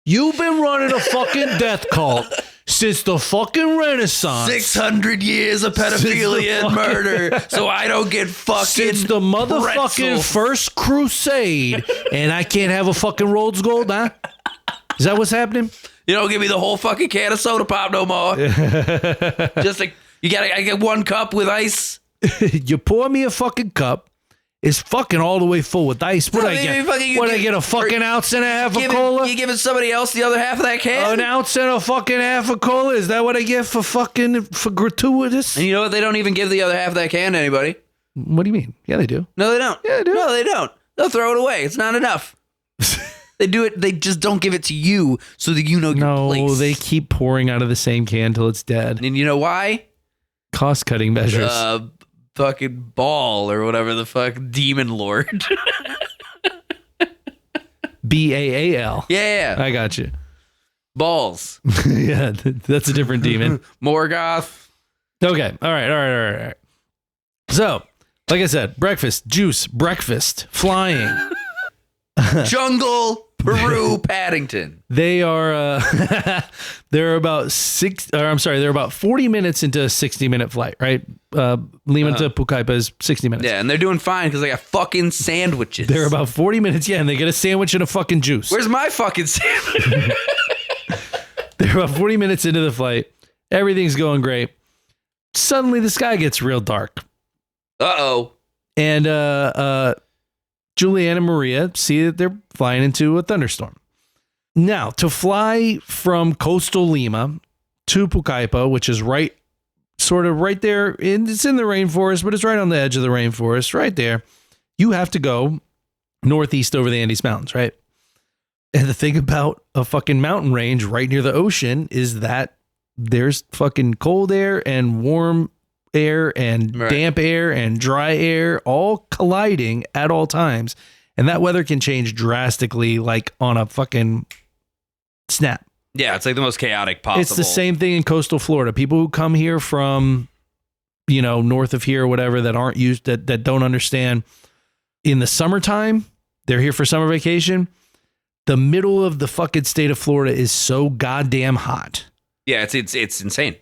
You've been running a fucking death cult since the fucking Renaissance. 600 years of pedophilia and murder, so I don't get fucking Since the motherfucking pretzels. first crusade, and I can't have a fucking Rhodes Gold, huh? Is that what's happening? You don't give me the whole fucking can of soda pop no more. Just like I get 1 cup with ice. You pour me a fucking cup. It's fucking all the way full with ice. What No, I you get? fucking- What you I give- get? A fucking ounce and a half of Giving, cola? you giving somebody else the other half of that can? An ounce and a fucking half of cola? Is that what I get for gratuitous? And you know what? They don't even give the other half of that can to anybody. What do you mean? Yeah, they do. No, they don't. Yeah, they do. No, they don't. They'll throw it away. It's not enough. They do it. They just don't give it to you so that you know your No, place. they keep pouring out of the same can till it's dead. And you know why? Cost cutting measures. Fucking Ball or whatever the fuck, Demon Lord. BAAL. Yeah, I got you. balls. Yeah, that's a different demon. Morgoth. Okay. All right. So, like I said, breakfast, juice, breakfast, flying. Jungle, Peru, Paddington. They are they're about 40 minutes into a 60-minute flight, right? Lima to Pucallpa is 60 minutes. Yeah, and they're doing fine because they got fucking sandwiches. They're about 40 minutes, and they get a sandwich and a fucking juice. Where's my fucking sandwich? They're about 40 minutes into the flight. Everything's going great. Suddenly the sky gets real dark. Uh-oh. And Juliane and Maria see that they're flying into a thunderstorm. Now, to fly from coastal Lima to Pucallpa, which is right there, it's in the rainforest, but it's right on the edge of the rainforest, right there, you have to go northeast over the Andes Mountains, right? And the thing about a fucking mountain range right near the ocean is that there's fucking cold air and warm air and damp air and dry air all colliding at all times. And that weather can change drastically, like on a fucking snap. Yeah, it's like the most chaotic possible. It's the same thing in coastal Florida. People who come here from, north of here or whatever that aren't used, that don't understand. In the summertime, they're here for summer vacation. The middle of the fucking state of Florida is so goddamn hot. Yeah, it's insane.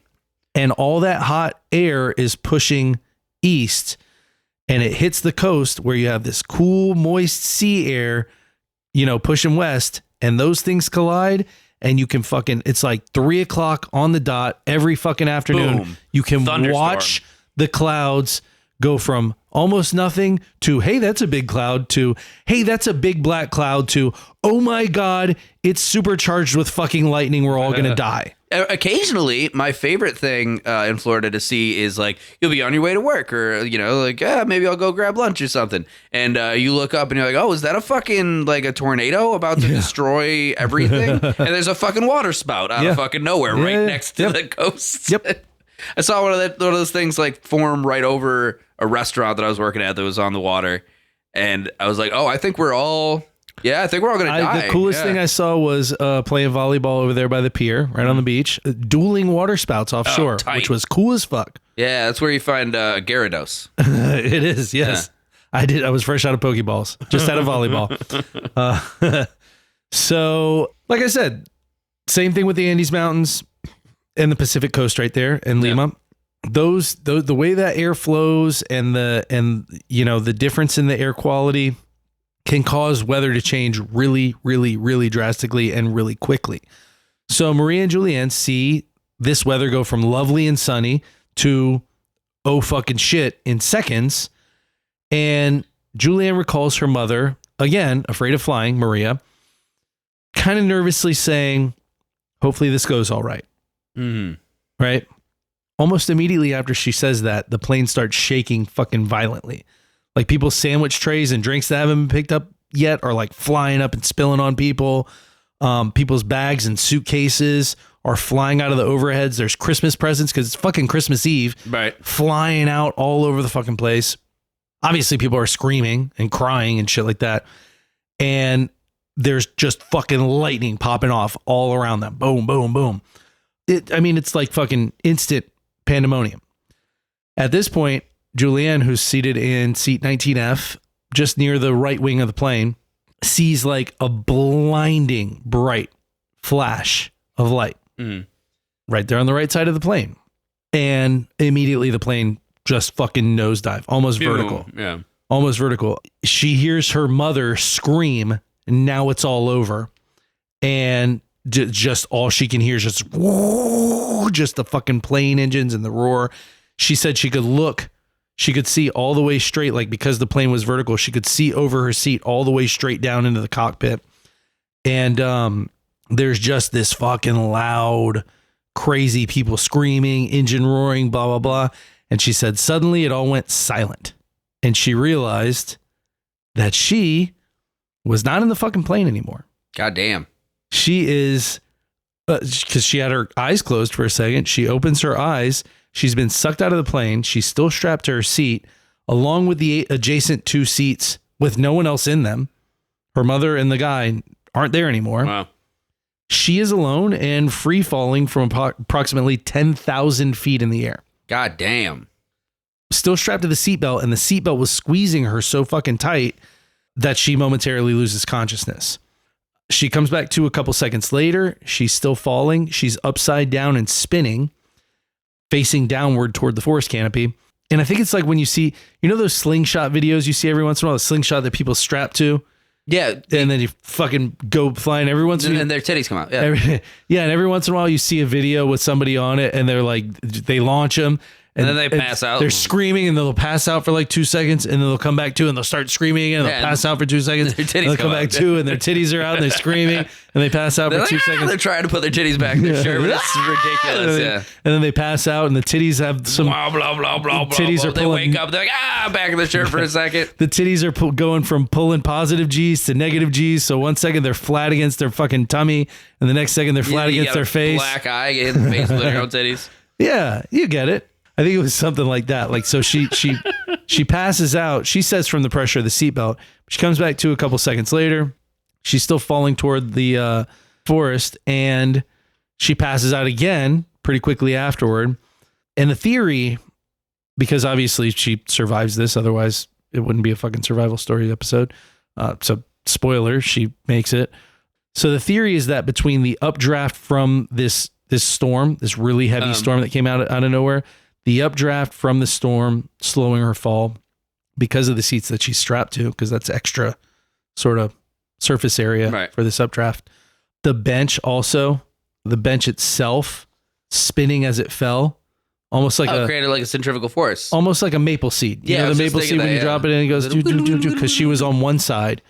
And all that hot air is pushing east, and it hits the coast where you have this cool, moist sea air, pushing west, and those things collide, and you can it's like 3:00 on the dot every fucking afternoon. Boom. You can Thunderstorm. watch the clouds go from almost nothing to, hey, that's a big cloud, to, hey, that's a big black cloud, to, oh my God, it's supercharged with fucking lightning. We're all going to die. Occasionally, my favorite thing in Florida to see is like you'll be on your way to work, or maybe I'll go grab lunch or something, and you look up and you're like, oh, is that a fucking like a tornado about to destroy everything? And there's a fucking water spout out of fucking nowhere next to the coast. Yep. I saw one of those things like form right over a restaurant that I was working at that was on the water, and I was like, oh, I think we're all gonna die. The coolest thing I saw was playing volleyball over there by the pier, right on the beach, dueling water spouts offshore, which was cool as fuck. Yeah, that's where you find Gyarados. It is, yes. Yeah. I was fresh out of Pokeballs, just out of volleyball. So, like I said, same thing with the Andes Mountains and the Pacific Coast right there in Lima. The way that air flows and the difference in the air quality can cause weather to change really, really, really drastically and really quickly. So Maria and Juliane see this weather go from lovely and sunny to oh fucking shit in seconds. And Juliane recalls her mother, again, afraid of flying, Maria, kind of nervously saying, hopefully this goes all right. Mm-hmm. Right? Almost immediately after she says that, the plane starts shaking fucking violently. Like people's sandwich trays and drinks that haven't been picked up yet are like flying up and spilling on people. People's bags and suitcases are flying out of the overheads. There's Christmas presents because it's fucking Christmas Eve. Right. Flying out all over the fucking place. Obviously, people are screaming and crying and shit like that. And there's just fucking lightning popping off all around them. Boom, boom, boom. It's like fucking instant pandemonium. At this point, Juliane, who's seated in seat 19F, just near the right wing of the plane, sees like a blinding bright flash of light right there on the right side of the plane. And immediately the plane just fucking nosedive, almost vertical. Yeah. Almost vertical. She hears her mother scream, and now it's all over. And just all she can hear is just the fucking plane engines and the roar. She said she could see all the way straight, like because the plane was vertical, she could see over her seat all the way straight down into the cockpit. And there's just this fucking loud, crazy people screaming, engine roaring, blah, blah, blah. And she said suddenly it all went silent. And she realized that she was not in the fucking plane anymore. God damn. She is, because she had her eyes closed for a second. She opens her eyes. She's been sucked out of the plane. She's still strapped to her seat, along with the adjacent two seats with no one else in them. Her mother and the guy aren't there anymore. Wow. She is alone and free falling from approximately 10,000 feet in the air. God damn. Still strapped to the seatbelt, and the seatbelt was squeezing her so fucking tight that she momentarily loses consciousness. She comes back to a couple seconds later. She's still falling. She's upside down and spinning, facing downward toward the forest canopy. And I think it's like when you see, those slingshot videos you see every once in a while, a slingshot that people strap to. Yeah. And then you fucking go flying every once in a while. And their titties come out. Yeah. And every once in a while you see a video with somebody on it and they're like, they launch them. And then they pass out. They're screaming and they'll pass out for like 2 seconds and then they'll come back to and they'll start screaming again. They'll pass out for 2 seconds. Their titties they'll come back to and their titties are out and they're screaming and they pass out for 2 seconds. They're trying to put their titties back in their shirt, but it's ridiculous. And then they pass out and the titties have some blah, blah, blah, blah, titties blah. are They pulling, wake up, they're like, back in the shirt for a second. The titties are going from pulling positive G's to negative G's. So 1 second they're flat against their fucking tummy and the next second they're flat against their face. Black eye in the face with their own titties. Yeah, you get it. I think it was something like that. Like, so she passes out. She says from the pressure of the seatbelt. She comes back to a couple seconds later. She's still falling toward the forest, and she passes out again pretty quickly afterward. And the theory, because obviously she survives this, otherwise it wouldn't be a fucking survival story episode. So spoiler, she makes it. So the theory is that between the updraft from this storm, this really heavy storm that came out of nowhere, the updraft from the storm slowing her fall because of the seats that she's strapped to, because that's extra sort of surface area for this updraft. The bench itself spinning as it fell, almost like created like a centrifugal force. Almost like a maple seed. You know the maple seed when you drop it in, it goes because she was on one side.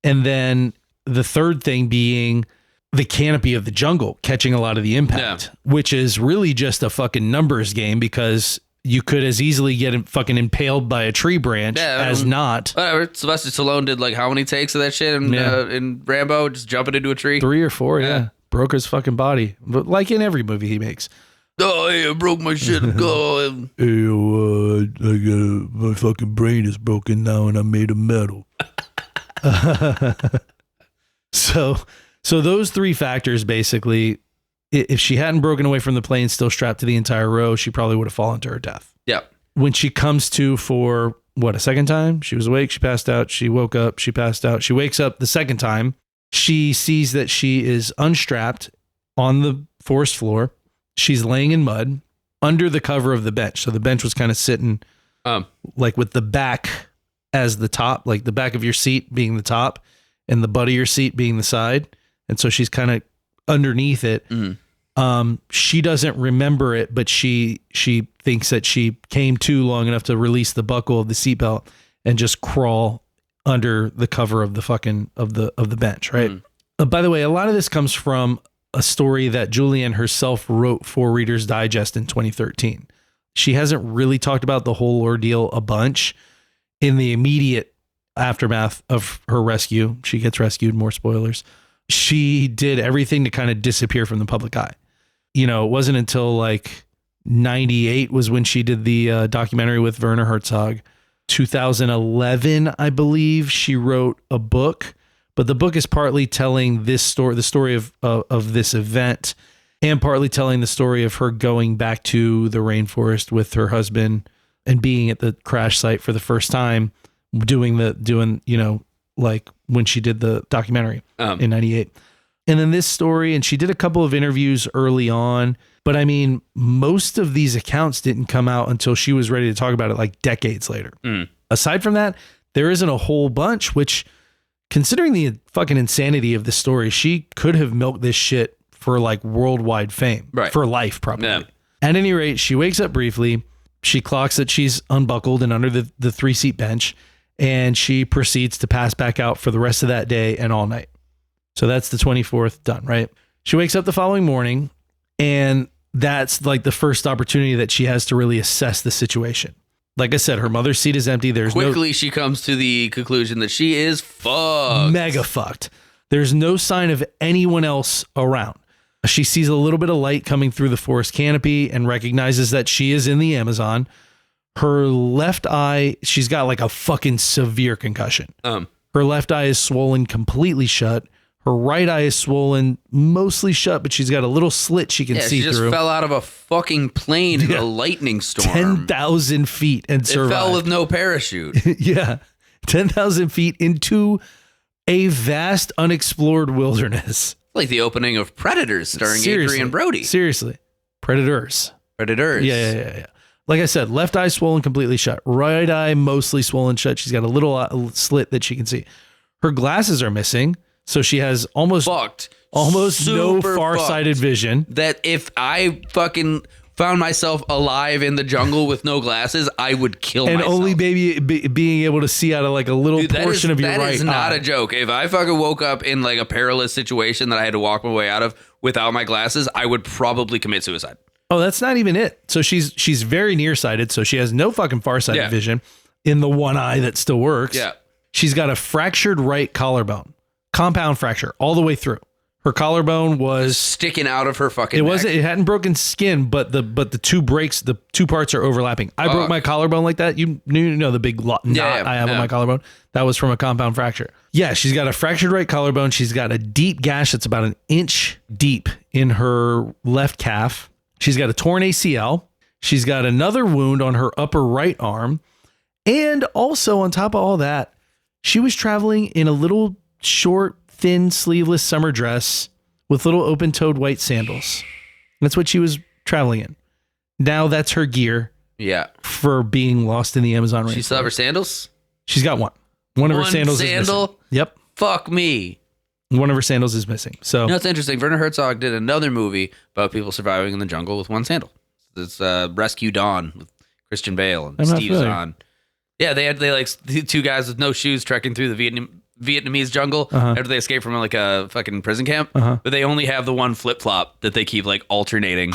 And then the third thing being the canopy of the jungle catching a lot of the impact, which is really just a fucking numbers game because you could as easily get fucking impaled by a tree branch as not. Whatever. Sylvester Stallone did like how many takes of that shit in Rambo, just jumping into a tree? 3 or 4, yeah. Broke his fucking body. But like in every movie he makes. Oh, yeah, broke my shit. Go. My fucking brain is broken now and I'm made of metal. So those 3 factors, basically, if she hadn't broken away from the plane, still strapped to the entire row, she probably would have fallen to her death. Yeah. When she comes to for, a second time? She was awake, she passed out, she woke up, she passed out. She wakes up the second time. She sees that she is unstrapped on the forest floor. She's laying in mud under the cover of the bench. So the bench was kind of sitting like with the back as the top, like the back of your seat being the top and the butt of your seat being the side. And so she's kind of underneath it. Mm-hmm. She doesn't remember it, but she thinks that she came to long enough to release the buckle of the seatbelt and just crawl under the cover of the fucking of the bench, right? By the way, a lot of this comes from a story that Juliane herself wrote for Reader's Digest in 2013. She hasn't really talked about the whole ordeal a bunch. In the immediate aftermath of her rescue, she gets rescued, more spoilers. She did everything to kind of disappear from the public eye. It wasn't until like 98 was when she did the documentary with Werner Herzog. 2011, I believe, she wrote a book, but the book is partly telling this story, the story of this event, and partly telling the story of her going back to the rainforest with her husband and being at the crash site for the first time, doing like when she did the documentary in 98. And then this story, and she did a couple of interviews early on, but I mean, most of these accounts didn't come out until she was ready to talk about it like decades later. Aside from that, there isn't a whole bunch, which considering the fucking insanity of this story, she could have milked this shit for like worldwide fame, for life probably. Yeah. At any rate, she wakes up briefly. She clocks that she's unbuckled and under the 3-seat bench, and she proceeds to pass back out for the rest of that day and all night. So that's the 24th done, right? She wakes up the following morning, and that's like the first opportunity that she has to really assess the situation. Like I said, her mother's seat is empty. Quickly, she comes to the conclusion that she is fucked. Mega fucked. There's no sign of anyone else around. She sees a little bit of light coming through the forest canopy and recognizes that she is in the Amazon. Her left eye, she's got like a fucking severe concussion. Her left eye is swollen completely shut. Her right eye is swollen, mostly shut, but she's got a little slit she can see through. She just fell out of a fucking plane in a lightning storm. 10,000 feet and survived. It fell with no parachute. Yeah. 10,000 feet into a vast unexplored wilderness. Like the opening of Predators starring Seriously. Adrian Brody. Seriously. Predators. Yeah. Like I said, left eye swollen completely shut. Right eye mostly swollen shut. She's got a little slit that she can see. Her glasses are missing, so she has almost no Super far-sighted fucked. vision. That if I fucking found myself alive in the jungle with no glasses, I would kill And myself. only being able to see out of like a little portion of your right eye. That is not a joke. If I fucking woke up in like a perilous situation that I had to walk my way out of without my glasses, I would probably commit suicide. Oh, that's not even it. So she's very nearsighted, so she has no fucking farsighted vision in the one eye that still works. Yeah. She's got a fractured right collarbone, compound fracture all the way through. Her collarbone was Sticking out of her fucking it neck. wasn't. It hadn't broken skin, but the two breaks, the two parts are overlapping. I broke my collarbone like that. You know the big knot I have on my collarbone. That was from a compound fracture. Yeah, she's got a fractured right collarbone. She's got a deep gash that's about an inch deep in her left calf. She's got a torn ACL. She's got another wound on her upper right arm. And also on top of all that, she was traveling in a little short, thin, sleeveless summer dress with little open-toed white sandals. That's what she was traveling in. Now that's her gear for being lost in the Amazon rainforest. She still have her sandals? She's got one. One of her sandals is missing. Yep. Fuck me. One of her sandals is missing. So You know, it's interesting. Werner Herzog did another movie about people surviving in the jungle with one sandal. It's Rescue Dawn with Christian Bale and I'm not Steve familiar. Zahn. Yeah, they like two guys with no shoes trekking through the Vietnamese jungle after they escape from like a fucking prison camp. But they only have the one flip flop that they keep like alternating.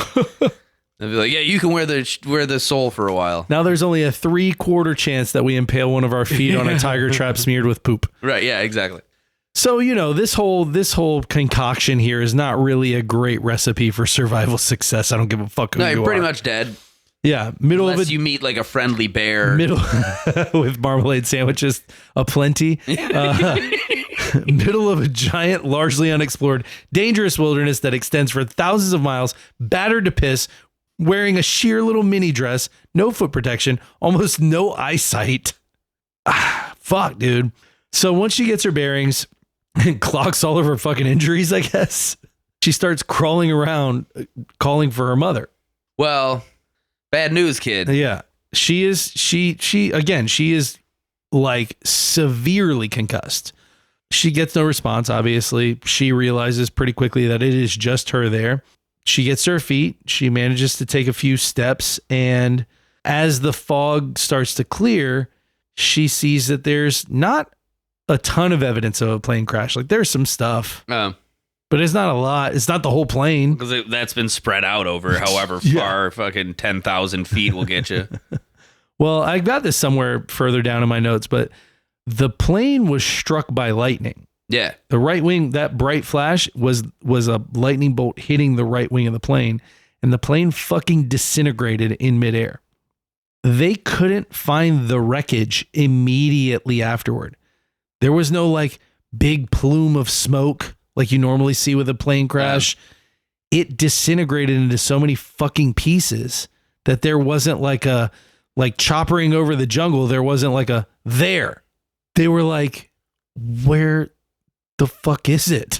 They'll be like, yeah, you can wear the sole for a while. now there's only a 3/4 chance that we impale one of our feet on a tiger trap smeared with poop. Right? Yeah, exactly. So, you know, this whole concoction here is not really a great recipe for survival success. I don't give a fuck who No, you you're pretty are. much dead. Yeah, middle Unless of a you meet like a friendly bear. middle with marmalade sandwiches aplenty. Middle of a giant, largely unexplored, dangerous wilderness that extends for thousands of miles, battered to piss, wearing a sheer little mini dress, no foot protection, almost no eyesight. Fuck, dude. So once she gets her bearings and clocks all of her fucking injuries, I guess, she starts crawling around calling for her mother. Well, bad news, kid. Yeah. She is like severely concussed. She gets no response, obviously. She realizes pretty quickly that it is just her there. She gets to her feet. She manages to take a few steps. And as the fog starts to clear, she sees that there's not a ton of evidence of a plane crash. Like there's some stuff, but it's not a lot. It's not the whole plane. Because that's been spread out over however far fucking 10,000 feet will get you. Well, I got this somewhere further down in my notes, but the plane was struck by lightning. Yeah. The right wing, that bright flash was a lightning bolt hitting the right wing of the plane, and the plane fucking disintegrated in midair. They couldn't find the wreckage immediately afterward. There was no like big plume of smoke like you normally see with a plane crash. It disintegrated into so many fucking pieces that there wasn't like choppering over the jungle. There wasn't like a there. They were like, where the fuck is it?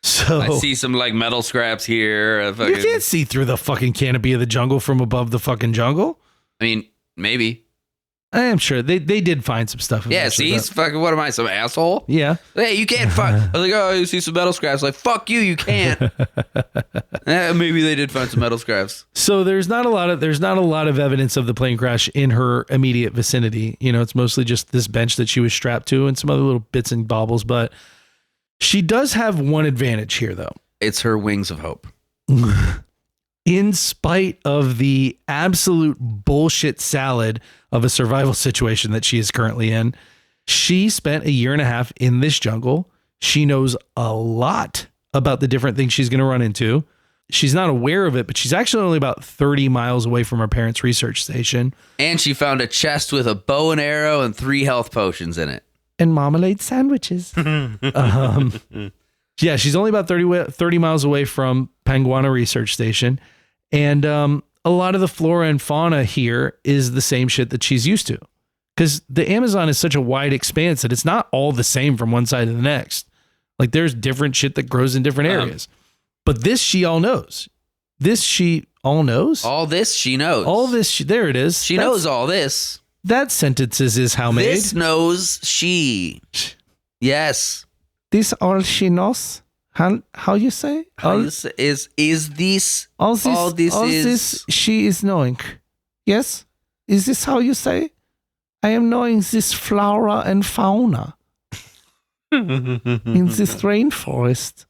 So I see some like metal scraps here. you can't see through the fucking canopy of the jungle from above the fucking jungle. I mean, maybe. I am sure they did find some stuff. Yeah, eventually, see, but- fucking, what am I, some asshole? Yeah. Hey, you can't fuck. I was like, oh, you see some metal scraps. Like, fuck you, you can't. Maybe they did find some metal scraps. So there's not a lot of evidence of the plane crash in her immediate vicinity. You know, it's mostly just this bench that she was strapped to and some other little bits and baubles. But she does have one advantage here, though. It's her wings of hope. In spite of the absolute bullshit salad of a survival situation that she is currently in, she spent 1.5 years in this jungle. She knows a lot about the different things she's going to run into. She's not aware of it, but she's actually only about 30 miles away from her parents' research station. And she found a chest with a bow and arrow and 3 health potions in it. And marmalade sandwiches. Yeah, she's only about 30 miles away from Panguana Research Station. And a lot of the flora and fauna here is the same shit that she's used to. Because the Amazon is such a wide expanse that it's not all the same from one side to the next. Like there's different shit that grows in different areas. But this she all knows. This she all knows. All this she knows. All this, there it is. She knows all this. That sentences is how made. This knows she. Yes. This all she knows. How you say? How you say, is this All this, all this all is this she is knowing. Yes? Is this how you say? I am knowing this flora and fauna in this rainforest.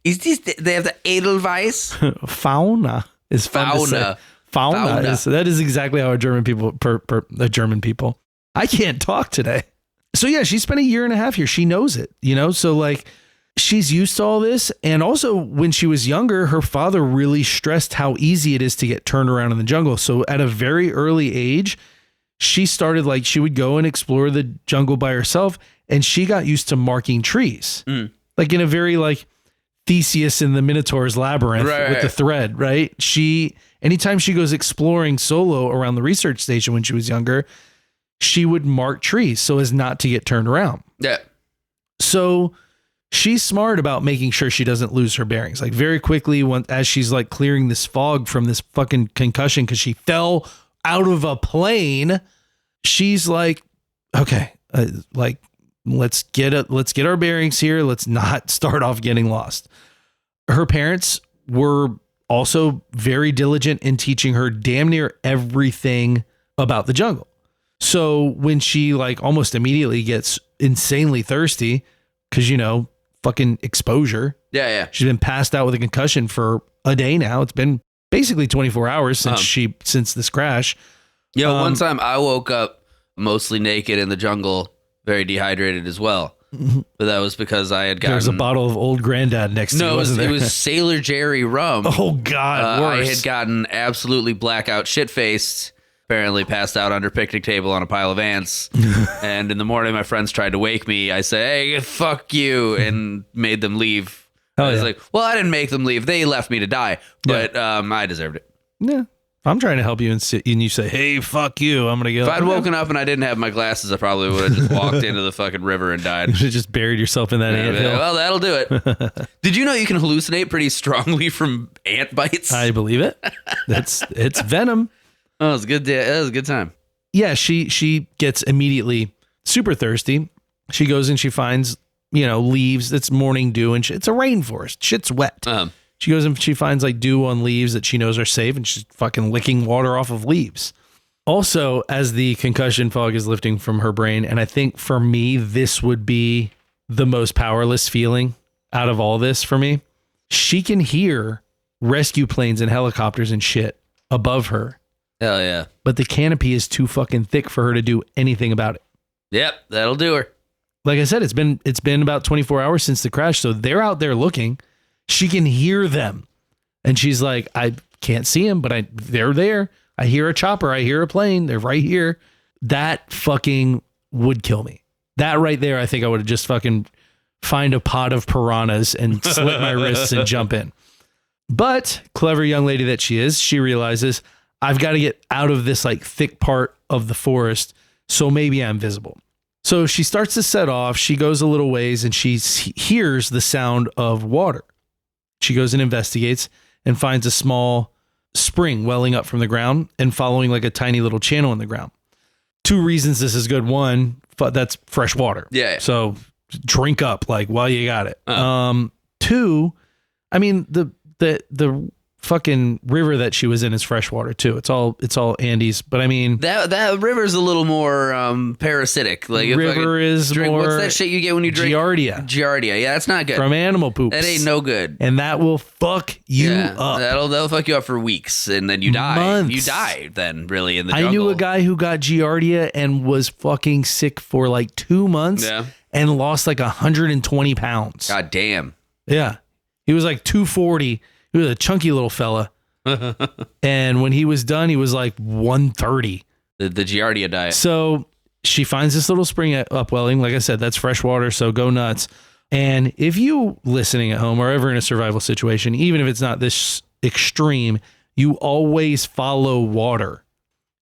Is this they have the Edelweiss? Fauna is fun to say. Fauna is, that is exactly how a German people the German people. I can't talk today. So yeah, she spent a year and a half here. She knows it, you know? So like she's used to all this. And also when she was younger, her father really stressed how easy it is to get turned around in the jungle. So at a very early age, she started like she would go and explore the jungle by herself, and she got used to marking trees. Like in a very like Theseus in the Minotaur's labyrinth with the thread, right? Anytime she goes exploring solo around the research station when she was younger, she would mark trees so as not to get turned around. Yeah. So she's smart about making sure she doesn't lose her bearings. Like very quickly, as she's like clearing this fog from this fucking concussion because she fell out of a plane, she's like, okay, like let's get our bearings here. Let's not start off getting lost. Her parents were also very diligent in teaching her damn near everything about the jungle. So when she like almost immediately gets insanely thirsty, because, you know, fucking exposure. Yeah. She's been passed out with a concussion for a day now. It's been basically 24 hours since this crash. Yeah, one time I woke up mostly naked in the jungle, very dehydrated as well. But that was because I had gotten... There's a bottle of Old Granddad next to you, wasn't there? No, it was Sailor Jerry rum. Oh, God, worse. I had gotten absolutely blackout shit-faced, apparently passed out under a picnic table on a pile of ants. And in the morning, my friends tried to wake me. I said, hey, fuck you, and made them leave. I was like, well, I didn't make them leave. They left me to die, but I deserved it. Yeah. If I'm trying to help you and you say, hey, fuck you, I'm going to go. If I'd woken up and I didn't have my glasses, I probably would have just walked into the fucking river and died. You should have just buried yourself in that anthill. Well, that'll do it. Did you know you can hallucinate pretty strongly from ant bites? I believe it. It's venom. Oh, it was a good day. That was a good time. Yeah, she gets immediately super thirsty. She goes and she finds, leaves. It's morning dew, and it's a rainforest. Shit's wet. She goes and she finds like dew on leaves that she knows are safe, and she's fucking licking water off of leaves. Also, as the concussion fog is lifting from her brain, and I think for me, this would be the most powerless feeling out of all this for me. She can hear rescue planes and helicopters and shit above her. Hell yeah. But the canopy is too fucking thick for her to do anything about it. Yep, that'll do her. Like I said, it's been about 24 hours since the crash, so they're out there looking. She can hear them. And she's like, I can't see them, but they're there. I hear a chopper. I hear a plane. They're right here. That fucking would kill me. That right there, I think I would have just fucking find a pot of piranhas and slit my wrists and jump in. But clever young lady that she is, she realizes I've got to get out of this like thick part of the forest, so maybe I'm visible. So she starts to set off. She goes a little ways and she hears the sound of water. She goes and investigates and finds a small spring welling up from the ground and following like a tiny little channel in the ground. 2 reasons this is good. 1, that's fresh water. Yeah. So drink up like while you got it. 2, I mean, the fucking river that she was in is freshwater too. It's all Andes, but I mean that river's a little more parasitic. Like river is more. What's that shit you get when you drink? Giardia. Yeah, that's not good. From animal poops. That ain't no good. And that will fuck you up. That'll fuck you up for weeks, and then you die. Months. You die then, really, in the jungle. I knew a guy who got Giardia and was fucking sick for like 2 months and lost like 120 pounds. God damn. Yeah. He was like 240. He was a chunky little fella. And when he was done, he was like 130. The Giardia diet. So she finds this little spring upwelling. Like I said, that's fresh water, so go nuts. And if you listening at home or ever in a survival situation, even if it's not this extreme, you always follow water.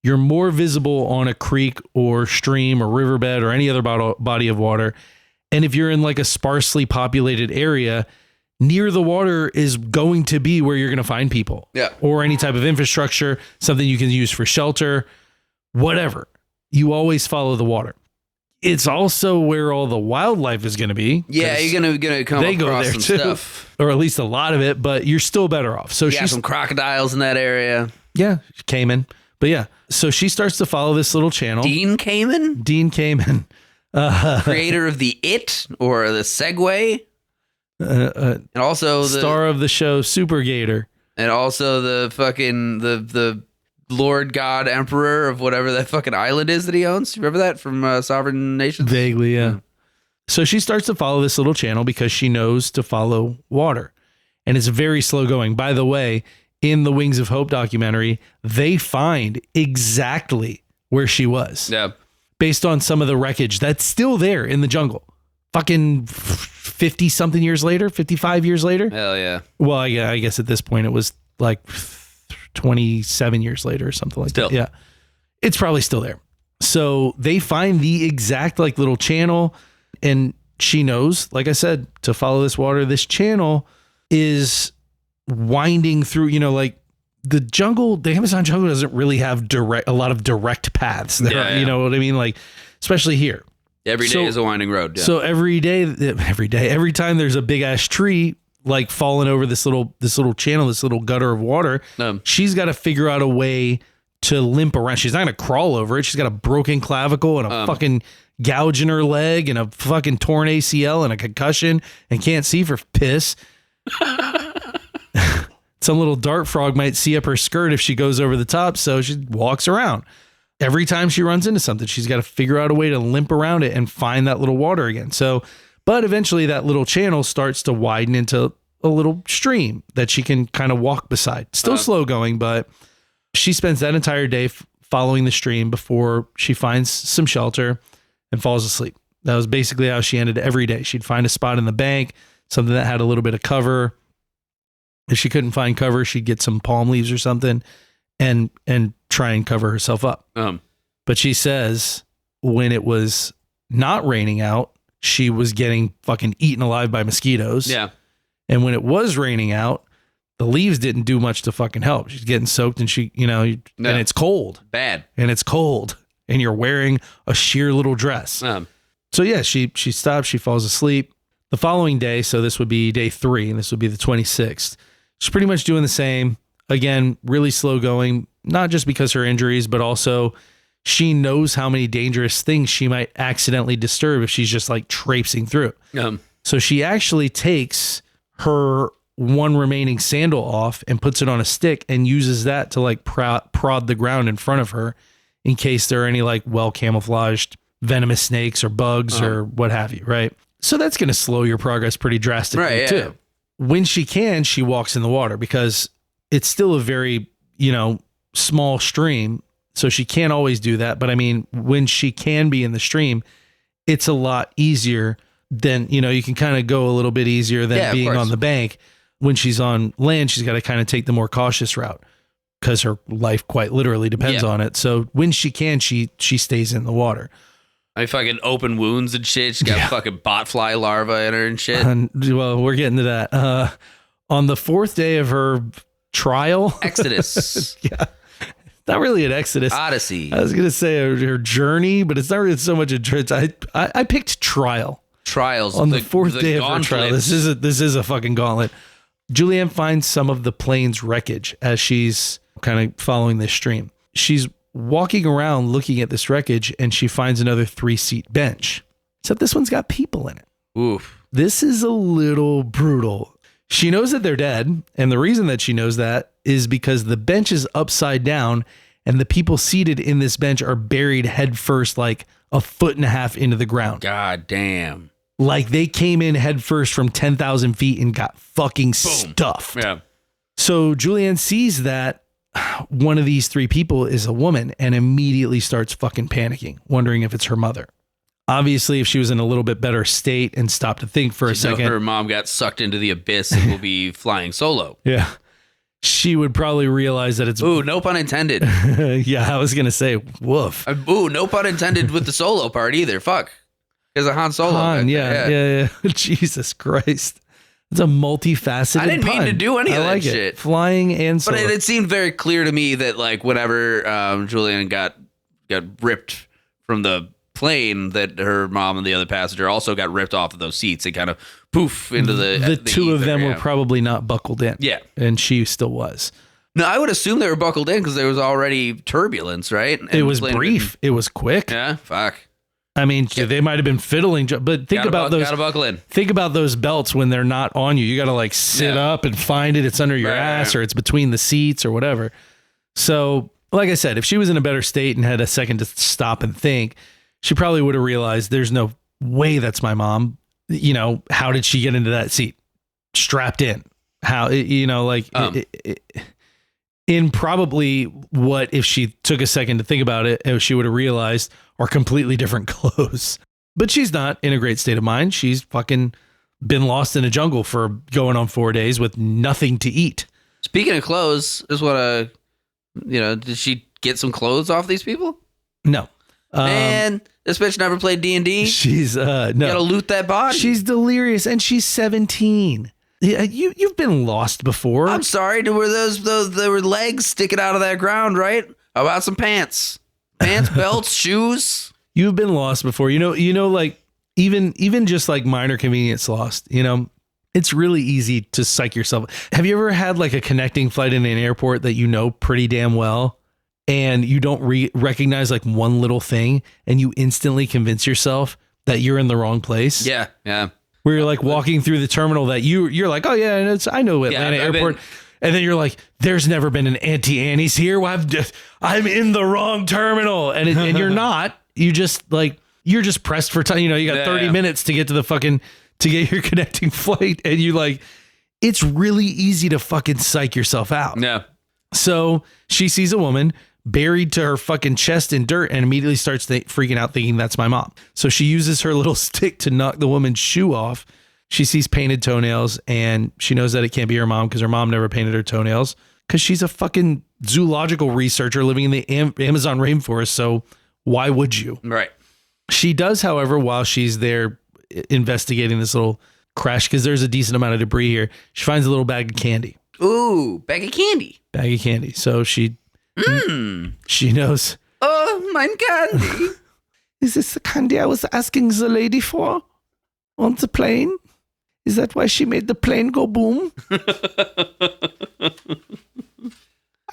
you're more visible on a creek or stream or riverbed or any other body of water. And if you're in like a sparsely populated area, near the water is going to be where you're going to find people. Yeah. Or any type of infrastructure, something you can use for shelter, whatever. You always follow the water. It's also where all the wildlife is going to be. Yeah, you're gonna come across some stuff, or at least a lot of it. But you're still better off. So you got some crocodiles in that area. Yeah, Cayman. But yeah, so she starts to follow this little channel. Dean Cayman, creator of the It or the Segway, and also the star of the show Super Gator, and also the fucking the Lord God Emperor of whatever that fucking island is that he owns. Remember that from Sovereign Nations? Vaguely, yeah. So she starts to follow this little channel because she knows to follow water. And it's very slow going. By the way, in the Wings of Hope documentary, they find exactly where she was. Yeah. Based on some of the wreckage that's still there in the jungle. Fucking 50 something years later, 55 years later. Hell yeah. Well, I guess at this point it was like 27 years later or something like that. Yeah. It's probably still there. So they find the exact like little channel, and she knows, like I said, to follow this water. This channel is winding through, like the jungle, the Amazon jungle doesn't really have a lot of direct paths there. Yeah. You know what I mean? Like, especially here. Every day is a winding road. Yeah. So every time there's a big ass tree like falling over this little channel, this little gutter of water, she's got to figure out a way to limp around. She's not going to crawl over it. She's got a broken clavicle and a fucking gouge in her leg and a fucking torn ACL and a concussion and can't see for piss. Some little dart frog might see up her skirt if she goes over the top, so she walks around. Every time she runs into something, she's got to figure out a way to limp around it and find that little water again. But eventually that little channel starts to widen into a little stream that she can kind of walk beside. Still slow going, but she spends that entire day following the stream before she finds some shelter and falls asleep. That was basically how she ended every day. She'd find a spot in the bank, something that had a little bit of cover. If she couldn't find cover, she'd get some palm leaves or something and try and cover herself up. But she says when it was not raining out, she was getting fucking eaten alive by mosquitoes. Yeah. And when it was raining out, the leaves didn't do much to fucking help. She's getting soaked and and it's cold. Bad. And it's cold. And you're wearing a sheer little dress. So yeah, she stops, she falls asleep. The following day, so this would be day 3, and this would be the 26th. She's pretty much doing the same. Again, really slow going, not just because her injuries, but also she knows how many dangerous things she might accidentally disturb if she's just like traipsing through. So she actually takes her one remaining sandal off and puts it on a stick and uses that to like prod the ground in front of her in case there are any like well camouflaged venomous snakes or bugs or what have you, right? So that's going to slow your progress pretty drastically too. When she can, she walks in the water because it's still a very, small stream. So she can't always do that. But I mean, when she can be in the stream, it's a lot easier than, you can kind of go a little bit easier than being on the bank. When she's on land, she's got to kind of take the more cautious route because her life quite literally depends on it. So when she can, she stays in the water. I fucking open wounds and shit. She's got fucking botfly larvae in her and shit. Well, we're getting to that. On the 4th day of her trial. Exodus. Not really an exodus. Odyssey. I was going to say her journey, but it's not really so much a journey. I picked trial. Trials. On the 4th day of her trial. This is a fucking gauntlet. Juliane finds some of the plane's wreckage as she's kind of following this stream. She's walking around looking at this wreckage and she finds another 3-seat bench. Except this one's got people in it. Oof. This is a little brutal. She knows that they're dead. And the reason that she knows that is because the bench is upside down and the people seated in this bench are buried head first, like 1.5 feet into the ground. God damn. Like they came in head first from 10,000 feet and got fucking stuffed. Yeah. So Juliane sees that one of these 3 people is a woman and immediately starts fucking panicking, wondering if it's her mother. Obviously, if she was in a little bit better state and stopped to think for a second. Her mom got sucked into the abyss and will be flying solo. Yeah. she would probably realize that it's Ooh, no pun intended. yeah, I was gonna say woof. Ooh, no pun intended with the solo part either. Fuck. Because of Han Solo. Han, yeah. Jesus Christ. It's a multifaceted I didn't mean pun. to do any of that like shit. It. Flying and solo. But it seemed very clear to me that like whenever Juliane got ripped from the plane, that her mom and the other passenger also got ripped off of those seats and kind of poof into the two of ether, them were probably not buckled in. Yeah. And she still was. No, I would assume they were buckled in because there was already turbulence, right? And It was the plane brief. It was quick. Yeah, fuck. I mean, they might have been fiddling, but think about those. Gotta buckle in. Think about those belts when they're not on you. You got to like sit up and find it. It's under your ass or it's between the seats or whatever. So, like I said, if she was in a better state and had a second to stop and think, she probably would have realized there's no way that's my mom. You know, how did she get into that seat? Strapped in. How, you know, like in probably what if she took a second to think about it, she would have realized are completely different clothes. But she's not in a great state of mind. She's fucking been lost in a jungle for going on 4 days with nothing to eat. Speaking of clothes, just want to, did she get some clothes off these people? No. Man, this bitch never played D&D. She's no. You gotta loot that body. She's delirious and she's 17. Yeah, you've been lost before. I'm sorry. There were legs sticking out of that ground, right? How about some pants? Pants, belts, shoes. You've been lost before. You know, like even just like minor convenience lost, it's really easy to psych yourself. Have you ever had like a connecting flight in an airport that you know pretty damn well and you don't recognize like one little thing and you instantly convince yourself that you're in the wrong place? Yeah. Yeah. Where you're like walking through the terminal that you're like, oh yeah, I know Atlanta Airport. And then you're like, there's never been an Auntie Annie's here. Well, I'm in the wrong terminal. And you're not. You're just pressed for time. You got 30 minutes to get to to get your connecting flight. And you like, it's really easy to fucking psych yourself out. Yeah. So she sees a woman buried to her fucking chest in dirt and immediately starts freaking out thinking that's my mom. So she uses her little stick to knock the woman's shoe off. She sees painted toenails and she knows that it can't be her mom because her mom never painted her toenails because she's a fucking zoological researcher living in the Amazon rainforest. So why would you? Right. She does, however, while she's there investigating this little crash, because there's a decent amount of debris here, she finds a little bag of candy. Ooh, bag of candy. So she knows. Oh, mine candy. Is this the candy I was asking the lady for on the plane? Is that why she made the plane go boom?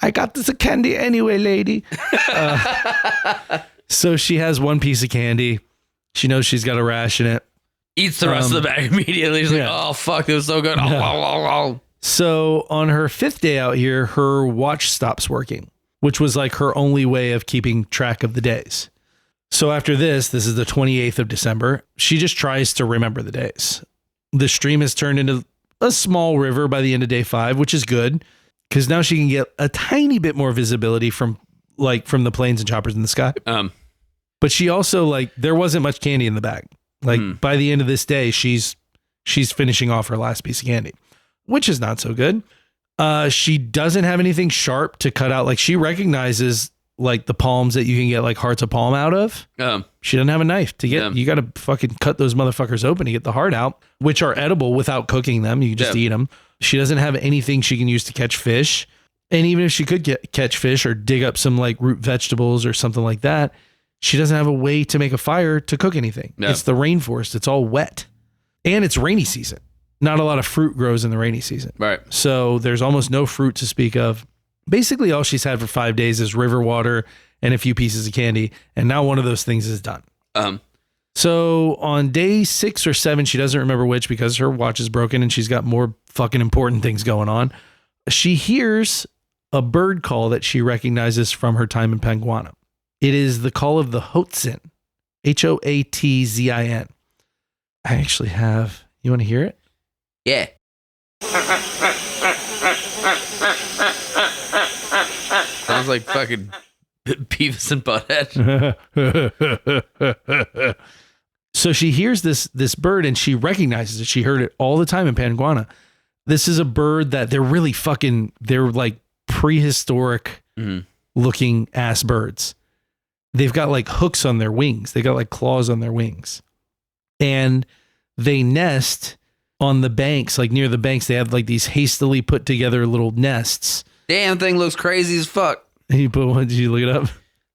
I got this candy anyway, lady. So she has one piece of candy. She knows she's got a rash in it. Eats the rest of the bag immediately. She's like, oh, fuck, it was so good. Oh. So on her 5th day out here, her watch stops working, which was like her only way of keeping track of the days. So after this is the 28th of December, she just tries to remember the days. The stream has turned into a small river by the end of day 5, which is good because now she can get a tiny bit more visibility from the planes and choppers in the sky. But she also there wasn't much candy in the bag. By the end of this day, she's finishing off her last piece of candy, which is not so good. She doesn't have anything sharp to cut out. Like she recognizes the palms that you can get hearts of palm out of. She doesn't have a knife to get. You got to fucking cut those motherfuckers open to get the heart out, which are edible without cooking them. You can just eat them. She doesn't have anything she can use to catch fish. And even if she could catch fish or dig up some root vegetables or something like that, she doesn't have a way to make a fire to cook anything. No. It's the rainforest. It's all wet and it's rainy season. Not a lot of fruit grows in the rainy season. Right. So there's almost no fruit to speak of. Basically, all she's had for 5 days is river water and a few pieces of candy. And now one of those things is done. So on day 6 or 7, she doesn't remember which because her watch is broken and she's got more fucking important things going on. She hears a bird call that she recognizes from her time in Panguana. It is the call of the Hoatzin, Hoatzin. I actually have, you want to hear it? Yeah. Sounds like fucking Beavis and Butthead. So she hears this bird and she recognizes it. She heard it all the time in Panguana. This is a bird that they're like prehistoric looking ass birds. They've got like hooks on their wings. They got like claws on their wings. And they nest on the banks, like near the banks. They have like these hastily put together little nests. Damn thing looks crazy as fuck. Did you look it up?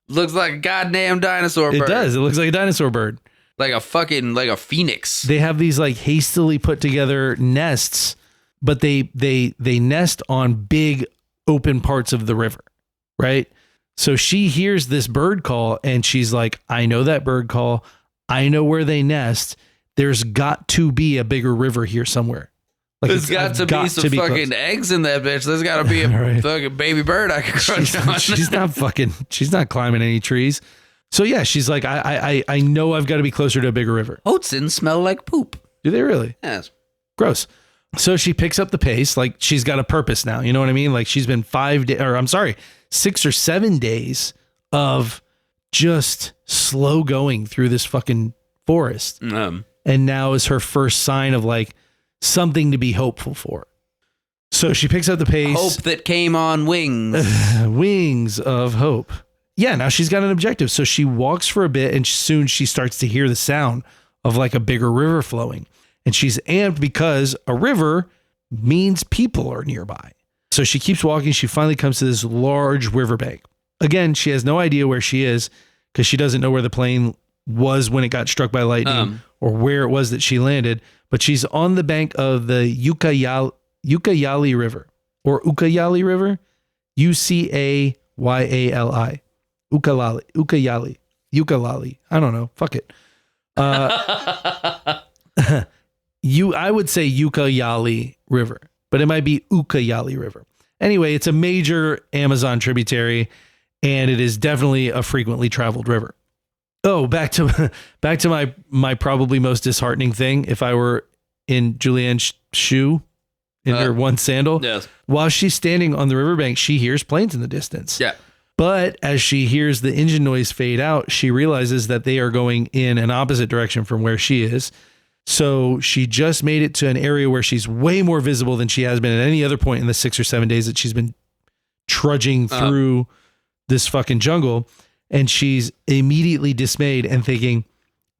Looks like a goddamn dinosaur bird. It does. It looks like a dinosaur bird. Like a phoenix. They have these like hastily put together nests, but they nest on big open parts of the river, right? So she hears this bird call and she's like, I know that bird call. I know where they nest. There's got to be a bigger river here somewhere. Like There's got to be some fucking eggs in that bitch. There's got to be a Right. fucking baby bird I can crunch on. She's not climbing any trees. So yeah, she's like, I know I've got to be closer to a bigger river. Oatsin smell like poop. Do they really? Yes. Gross. So she picks up the pace. Like she's got a purpose now. You know what I mean? Like she's been 6 or 7 days of just slow going through this fucking forest. And now is her first sign of like something to be hopeful for. So she picks up the pace. Hope that came on wings. Wings of hope. Yeah, now she's got an objective. So she walks for a bit and soon she starts to hear the sound of like a bigger river flowing. And she's amped because a river means people are nearby. So she keeps walking. She finally comes to this large riverbank. Again, she has no idea where she is because she doesn't know where the plane was when it got struck by lightning or where it was that she landed. But she's on the bank of the Ucayali River or Ucayali River, Ucayali. Ucayali. I don't know. Fuck it. I would say Ucayali River, but it might be Ucayali River. Anyway, it's a major Amazon tributary, and it is definitely a frequently traveled river. Oh, back to my probably most disheartening thing. If I were in Julianne's shoe, in her one sandal, Yes. while she's standing on the riverbank, she hears planes in the distance. Yeah. But as she hears the engine noise fade out, she realizes that they are going in an opposite direction from where she is. So she just made it to an area where she's way more visible than she has been at any other point in the 6 or 7 days that she's been trudging through this fucking jungle. And she's immediately dismayed and thinking,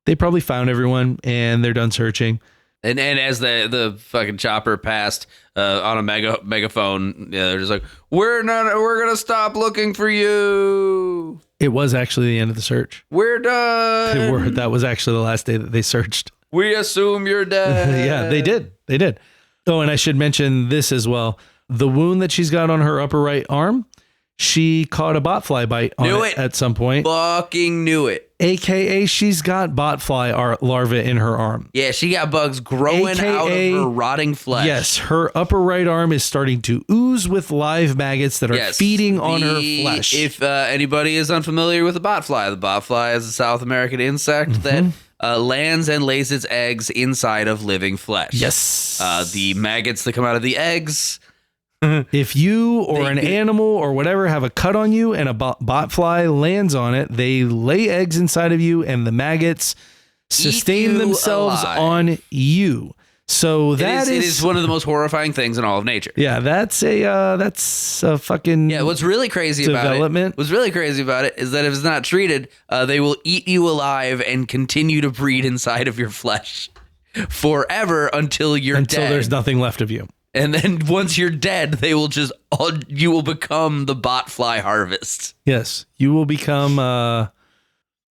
they probably found everyone and they're done searching. And as the fucking chopper passed on a megaphone, they're just like, we're gonna stop looking for you. It was actually the end of the search. We're done. That was actually the last day that they searched. We assume you're dead. Yeah, they did. Oh, and I should mention this as well. The wound that she's got on her upper right arm, she caught a botfly bite on it at some point. Fucking knew it. AKA she's got botfly larvae in her arm. Yeah, she got bugs growing out of her rotting flesh. Yes, her upper right arm is starting to ooze with live maggots that are feeding on her flesh. If anybody is unfamiliar with the botfly is a South American insect that lands and lays its eggs inside of living flesh. Yes. The maggots that come out of the eggs. If you or an animal or whatever have a cut on you and a botfly lands on it, they lay eggs inside of you and the maggots sustain themselves on you. So it is one of the most horrifying things in all of nature. Yeah, that's a fucking what's really crazy development. What's really crazy about it is that if it's not treated, they will eat you alive and continue to breed inside of your flesh forever until dead. There's nothing left of you. And then once you're dead, you will become the botfly harvest. Yes, you will become I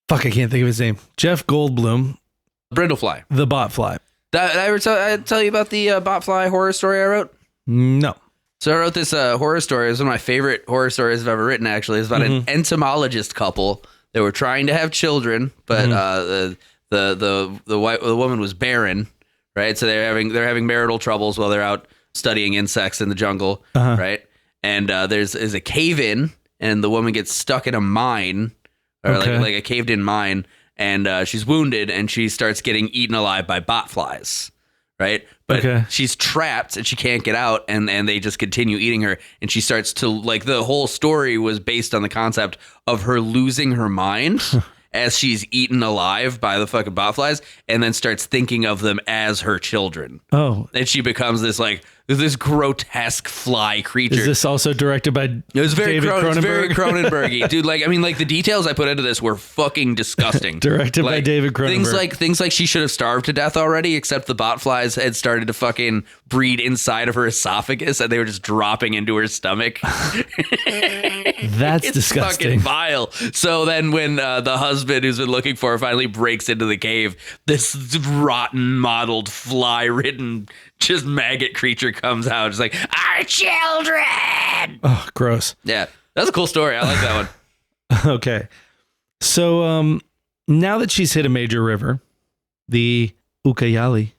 can't think of his name. Jeff Goldblum, Brindlefly, the botfly. Did I ever tell you about the botfly horror story I wrote? No. So I wrote this horror story. It was one of my favorite horror stories I've ever written. Actually, it's about an entomologist couple that were trying to have children, but the woman was barren, right? So they're having marital troubles while they're out studying insects in the jungle, right? And there's a cave in, and the woman gets stuck in a mine, or like a caved in mine, and she's wounded, and she starts getting eaten alive by botflies, right? But she's trapped and she can't get out, and they just continue eating her, and she starts to the whole story was based on the concept of her losing her mind. As she's eaten alive by the fucking botflies, and then starts thinking of them as her children. Oh. And she becomes this this grotesque fly creature. Is this also directed by It was very David Cronenberg? It's very Cronenberg-y. Dude, like, I mean, like, the details I put into this were fucking disgusting. Directed by Like, David Cronenberg. Things like she should have starved to death already, except the botflies had started to fucking breed inside of her esophagus and they were just dropping into her stomach. That's It's disgusting. fucking vile. So then when the husband who's been looking for her finally breaks into the cave, this rotten, mottled, fly-ridden, just maggot creature comes out. It's like, our children! Oh, gross. Yeah, that's a cool story. I like that one. Okay. So now that she's hit a major river, the Ucayali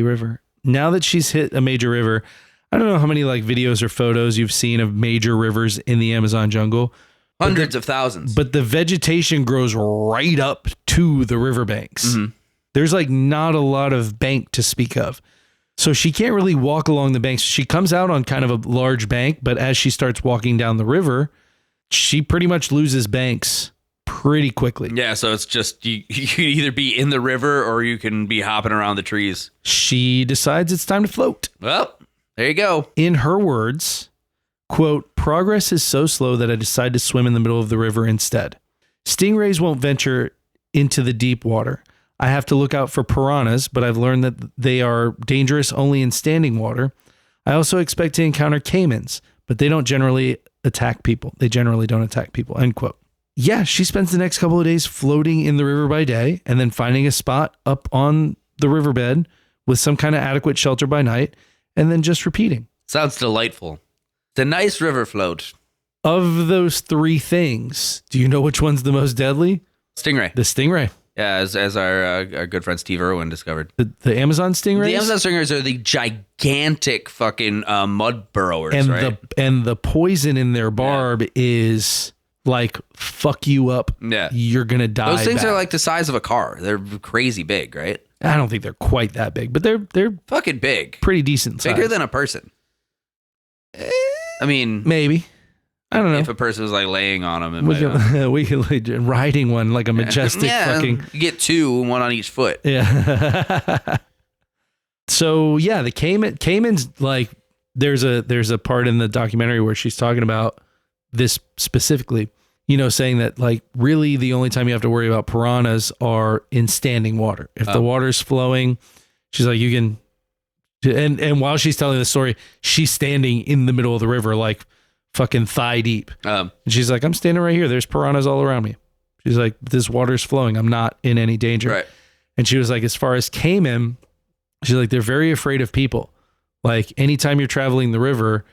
River. Now that she's hit a major river, I don't know how many like videos or photos you've seen of major rivers in the Amazon jungle. Hundreds of thousands. But the vegetation grows right up to the riverbanks. Mm-hmm. There's like not a lot of bank to speak of. So she can't really walk along the banks. She comes out on kind of a large bank, but as she starts walking down the river, she pretty much loses banks pretty quickly. Yeah, so it's just you can either be in the river or you can be hopping around the trees. She decides it's time to float. Well, there you go. In her words, quote, progress is so slow that I decide to swim in the middle of the river instead. Stingrays won't venture into the deep water. I have to look out for piranhas, but I've learned that they are dangerous only in standing water. I also expect to encounter caimans, but they don't generally attack people. They generally don't attack people, end quote. Yeah, she spends the next couple of days floating in the river by day and then finding a spot up on the riverbed with some kind of adequate shelter by night and then just repeating. Sounds delightful. It's a nice river float. Of those three things, do you know which one's the most deadly? Stingray. The stingray. Yeah, as our good friend Steve Irwin discovered. The Amazon stingrays? The Amazon stingrays are the gigantic fucking mud burrowers, and right? the poison in their barb is like, fuck you up. Yeah. You're going to die. Those things bad. are like the size of a car. They're crazy big, right? I don't think they're quite that big, but they're Fucking big. pretty decent size. Bigger than a person. I mean, Maybe. I don't know. if a person was like laying on them. We could like, riding one like a majestic fucking. You get two, one on each foot. Yeah. So yeah, the Cayman's like there's a part in the documentary where she's talking about this specifically, saying that like really the only time you have to worry about piranhas are in standing water. If the water's flowing, she's like you can. And while she's telling the story, she's standing in the middle of the river, like fucking thigh deep. And she's like, I'm standing right here. There's piranhas all around me. She's like, this water's flowing. I'm not in any danger. Right. And she was like, as far as caiman, she's like, they're very afraid of people. Like anytime you're traveling the river,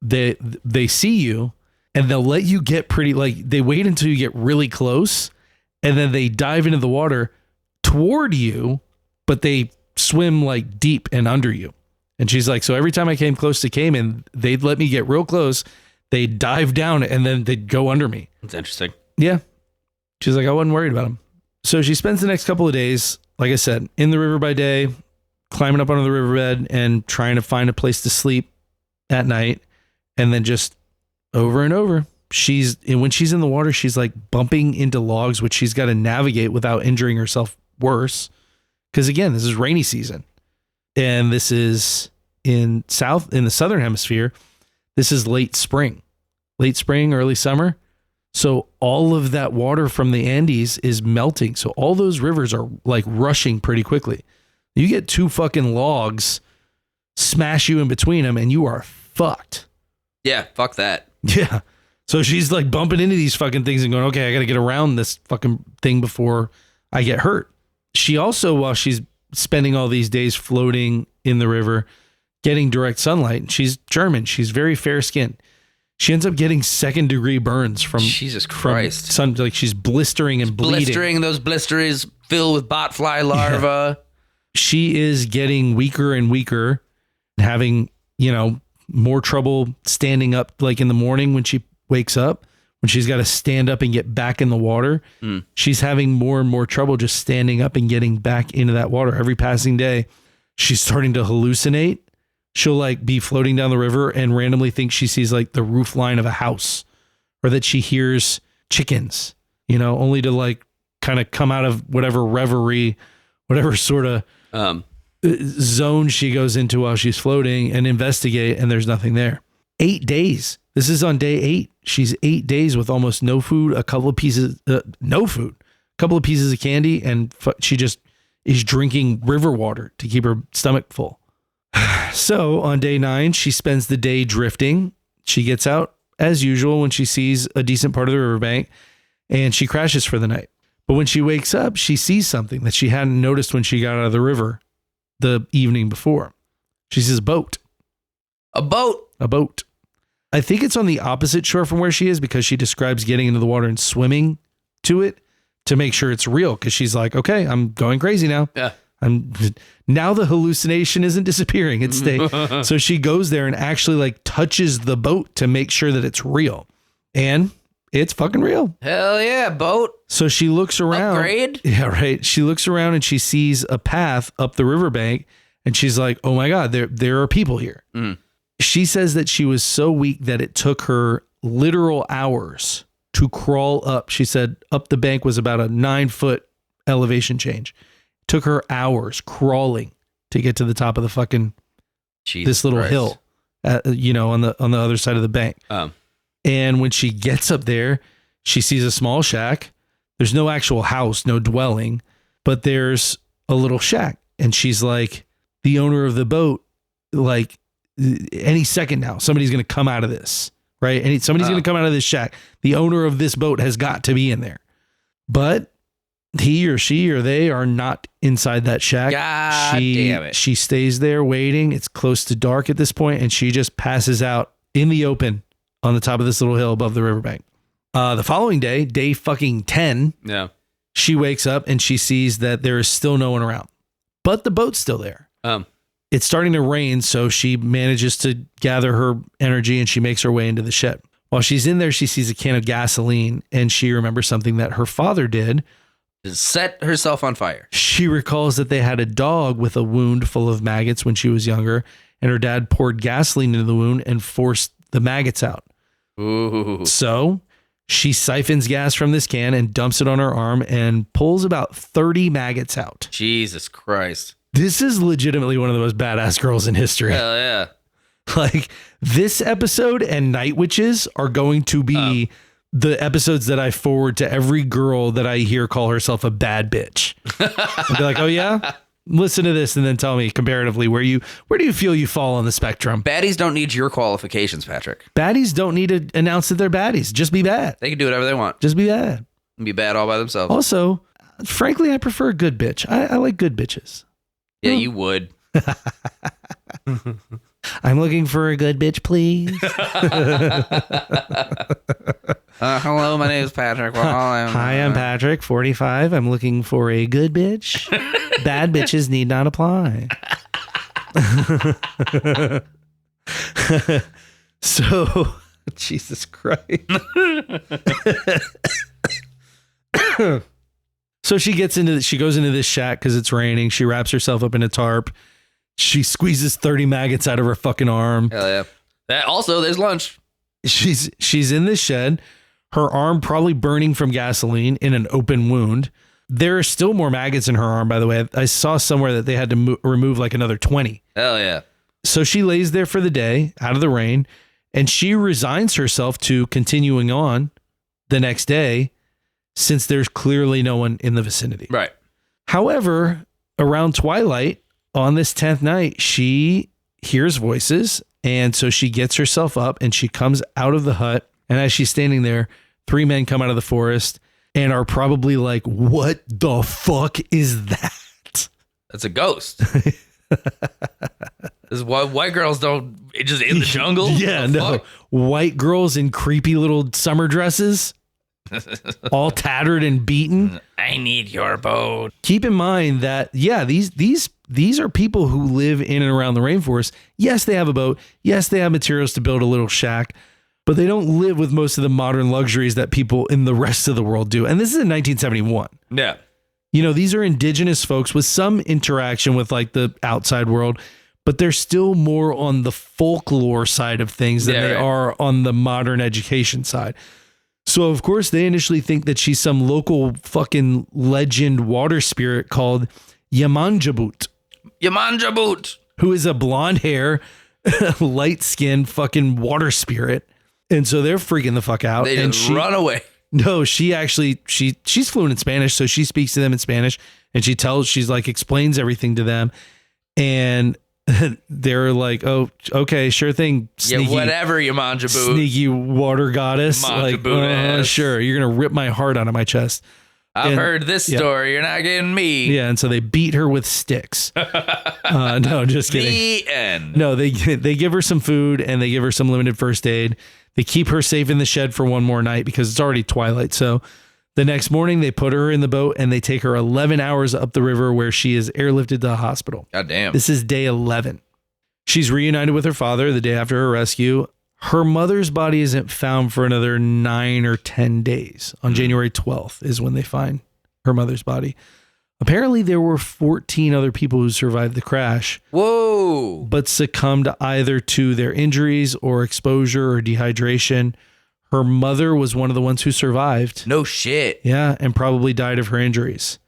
they see you and they'll let you get pretty, like they wait until you get really close and then they dive into the water toward you, but they swim like deep and under you. And she's like, so every time I came close to caiman, they'd let me get real close. They'd dive down and then they'd go under me. That's interesting. Yeah. She's like, I wasn't worried about them. So she spends the next couple of days, like I said, in the river by day, climbing up onto the riverbed and trying to find a place to sleep at night. And then just over and over, when she's in the water, she's like bumping into logs, which she's got to navigate without injuring herself worse. Because again, this is rainy season. And this is in the southern hemisphere. This is late spring, early summer. So all of that water from the Andes is melting. So all those rivers are like rushing pretty quickly. You get two fucking logs, smash you in between them, and you are fucked. Yeah, fuck that. Yeah. So she's like bumping into these fucking things and going, okay, I got to get around this fucking thing before I get hurt. She also, while she's spending all these days floating in the river, getting direct sunlight, she's German. She's very fair skinned. She ends up getting 2nd-degree burns from Jesus Christ. Sun, like she's blistering and bleeding. Blistering, those blisters filled with botfly larvae. Yeah. She is getting weaker and weaker, having, more trouble standing up like in the morning when she wakes up, when she's got to stand up and get back in the water. She's having more and more trouble just standing up and getting back into that water. Every passing day, she's starting to hallucinate. She'll like be floating down the river and randomly think she sees like the roof line of a house, or that she hears chickens, only to like kind of come out of whatever reverie, whatever sort of zone she goes into while she's floating and investigate, and there's nothing there. 8 days. This is on day 8. She's 8 days with almost no food, a couple of pieces of candy, and she just is drinking river water to keep her stomach full. So on day 9, she spends the day drifting. She gets out as usual when she sees a decent part of the riverbank, and she crashes for the night. But when she wakes up, she sees something that she hadn't noticed when she got out of the river the evening before. She sees a boat. A boat. A boat. I think it's on the opposite shore from where she is, because she describes getting into the water and swimming to it to make sure it's real. Because she's like, okay, I'm going crazy now. Yeah. Now the hallucination isn't disappearing. It's so she goes there and actually like touches the boat to make sure that it's real. And it's fucking real. Hell yeah, boat. So she looks around. Upgrade? Yeah, right. She looks around and she sees a path up the riverbank, and she's like, oh my God, there are people here. Mm. She says that she was so weak that it took her literal hours to crawl up. She said up the bank was about a 9-foot elevation change. Took her hours crawling to get to the top of the fucking this little hill, on the other side of the bank. And when she gets up there, she sees a small shack. There's no actual house, no dwelling, but there's a little shack. And she's like, the owner of the boat, like any second now, somebody's going to come out of this, right? And somebody's going to come out of this shack. The owner of this boat has got to be in there, but he or she or they are not inside that shack. God damn it. She stays there waiting. It's close to dark at this point, and she just passes out in the open on the top of this little hill above the riverbank. The following day, day fucking 10, she wakes up and she sees that there is still no one around, but the boat's still there. It's starting to rain, so she manages to gather her energy and she makes her way into the shed. While she's in there, she sees a can of gasoline, and she remembers something that her father did. Set herself on fire. She recalls that they had a dog with a wound full of maggots when she was younger, and her dad poured gasoline into the wound and forced the maggots out. Ooh. So she siphons gas from this can and dumps it on her arm and pulls about 30 maggots out. Jesus Christ. This is legitimately one of the most badass girls in history. Hell yeah. Like, this episode and Night Witches are going to be the episodes that I forward to every girl that I hear call herself a bad bitch. I'll be like, oh yeah? Listen to this and then tell me comparatively where do you feel you fall on the spectrum? Baddies don't need your qualifications, Patrick. Baddies don't need to announce that they're baddies. Just be bad. They can do whatever they want. Just be bad. Be bad all by themselves. Also, frankly, I prefer a good bitch. I like good bitches. Yeah, you would. I'm looking for a good bitch, please. Hello, my name is Patrick. Hi, I'm Patrick, 45. I'm looking for a good bitch. Bad bitches need not apply. So, Jesus Christ. So she goes into this shack because it's raining. She wraps herself up in a tarp. She squeezes 30 maggots out of her fucking arm. Hell yeah. There's lunch. She's in this shed. Her arm probably burning from gasoline in an open wound. There are still more maggots in her arm, by the way. I saw somewhere that they had to remove like another 20. Hell yeah. So she lays there for the day out of the rain, and she resigns herself to continuing on the next day since there's clearly no one in the vicinity. Right. However, around twilight on this 10th night, she hears voices. And so she gets herself up and she comes out of the hut. And as she's standing there, 3 men come out of the forest and are probably like, what the fuck is that? That's a ghost. This is why white girls don't just in the jungle. Yeah, no. Fuck? White girls in creepy little summer dresses, all tattered and beaten. I need your boat. Keep in mind that, yeah, these are people who live in and around the rainforest. Yes, they have a boat. Yes, they have materials to build a little shack, but they don't live with most of the modern luxuries that people in the rest of the world do. And this is in 1971. Yeah. You know, these are indigenous folks with some interaction with like the outside world, but they're still more on the folklore side of things than they are on the modern education side. So, of course, they initially think that she's some local fucking legend water spirit called Yamanjabut. Yamanja boot. who is a blonde hair, light skinned fucking water spirit. And so they're freaking the fuck out. They and just run away. No, she's fluent in Spanish, so she speaks to them in Spanish, and she's like explains everything to them, and they're like, "Oh, okay, sure thing, sneaky, Yeah, whatever, Yamanja boot. sneaky water goddess." Manja Like, boot ass. sure, you're gonna rip my heart out of my chest. I've heard this story. You're not getting me. Yeah, and so they beat her with sticks. No, just kidding. The end. No, they give her some food and they give her some limited first aid. They keep her safe in the shed for one more night because it's already twilight. So the next morning they put her in the boat and they take her 11 hours up the river where she is airlifted to the hospital. God damn. This is day 11. She's reunited with her father the day after her rescue. Her mother's body isn't found for another 9 or 10 days. On January 12th is when they find her mother's body. Apparently, there were 14 other people who survived the crash, Whoa. but succumbed either to their injuries or exposure or dehydration. Her mother was one of the ones who survived. No shit. Yeah, and probably died of her injuries.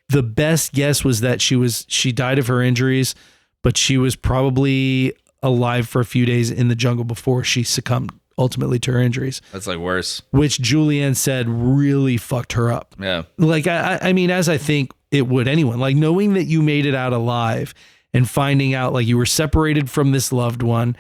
The best guess was that she died of her injuries, but she was probably alive for a few days in the jungle before she succumbed ultimately to her injuries, That's like worse. which Juliane said really fucked her up. Yeah. Like, I mean, as I think it would anyone, like knowing that you made it out alive and finding out like you were separated from this loved one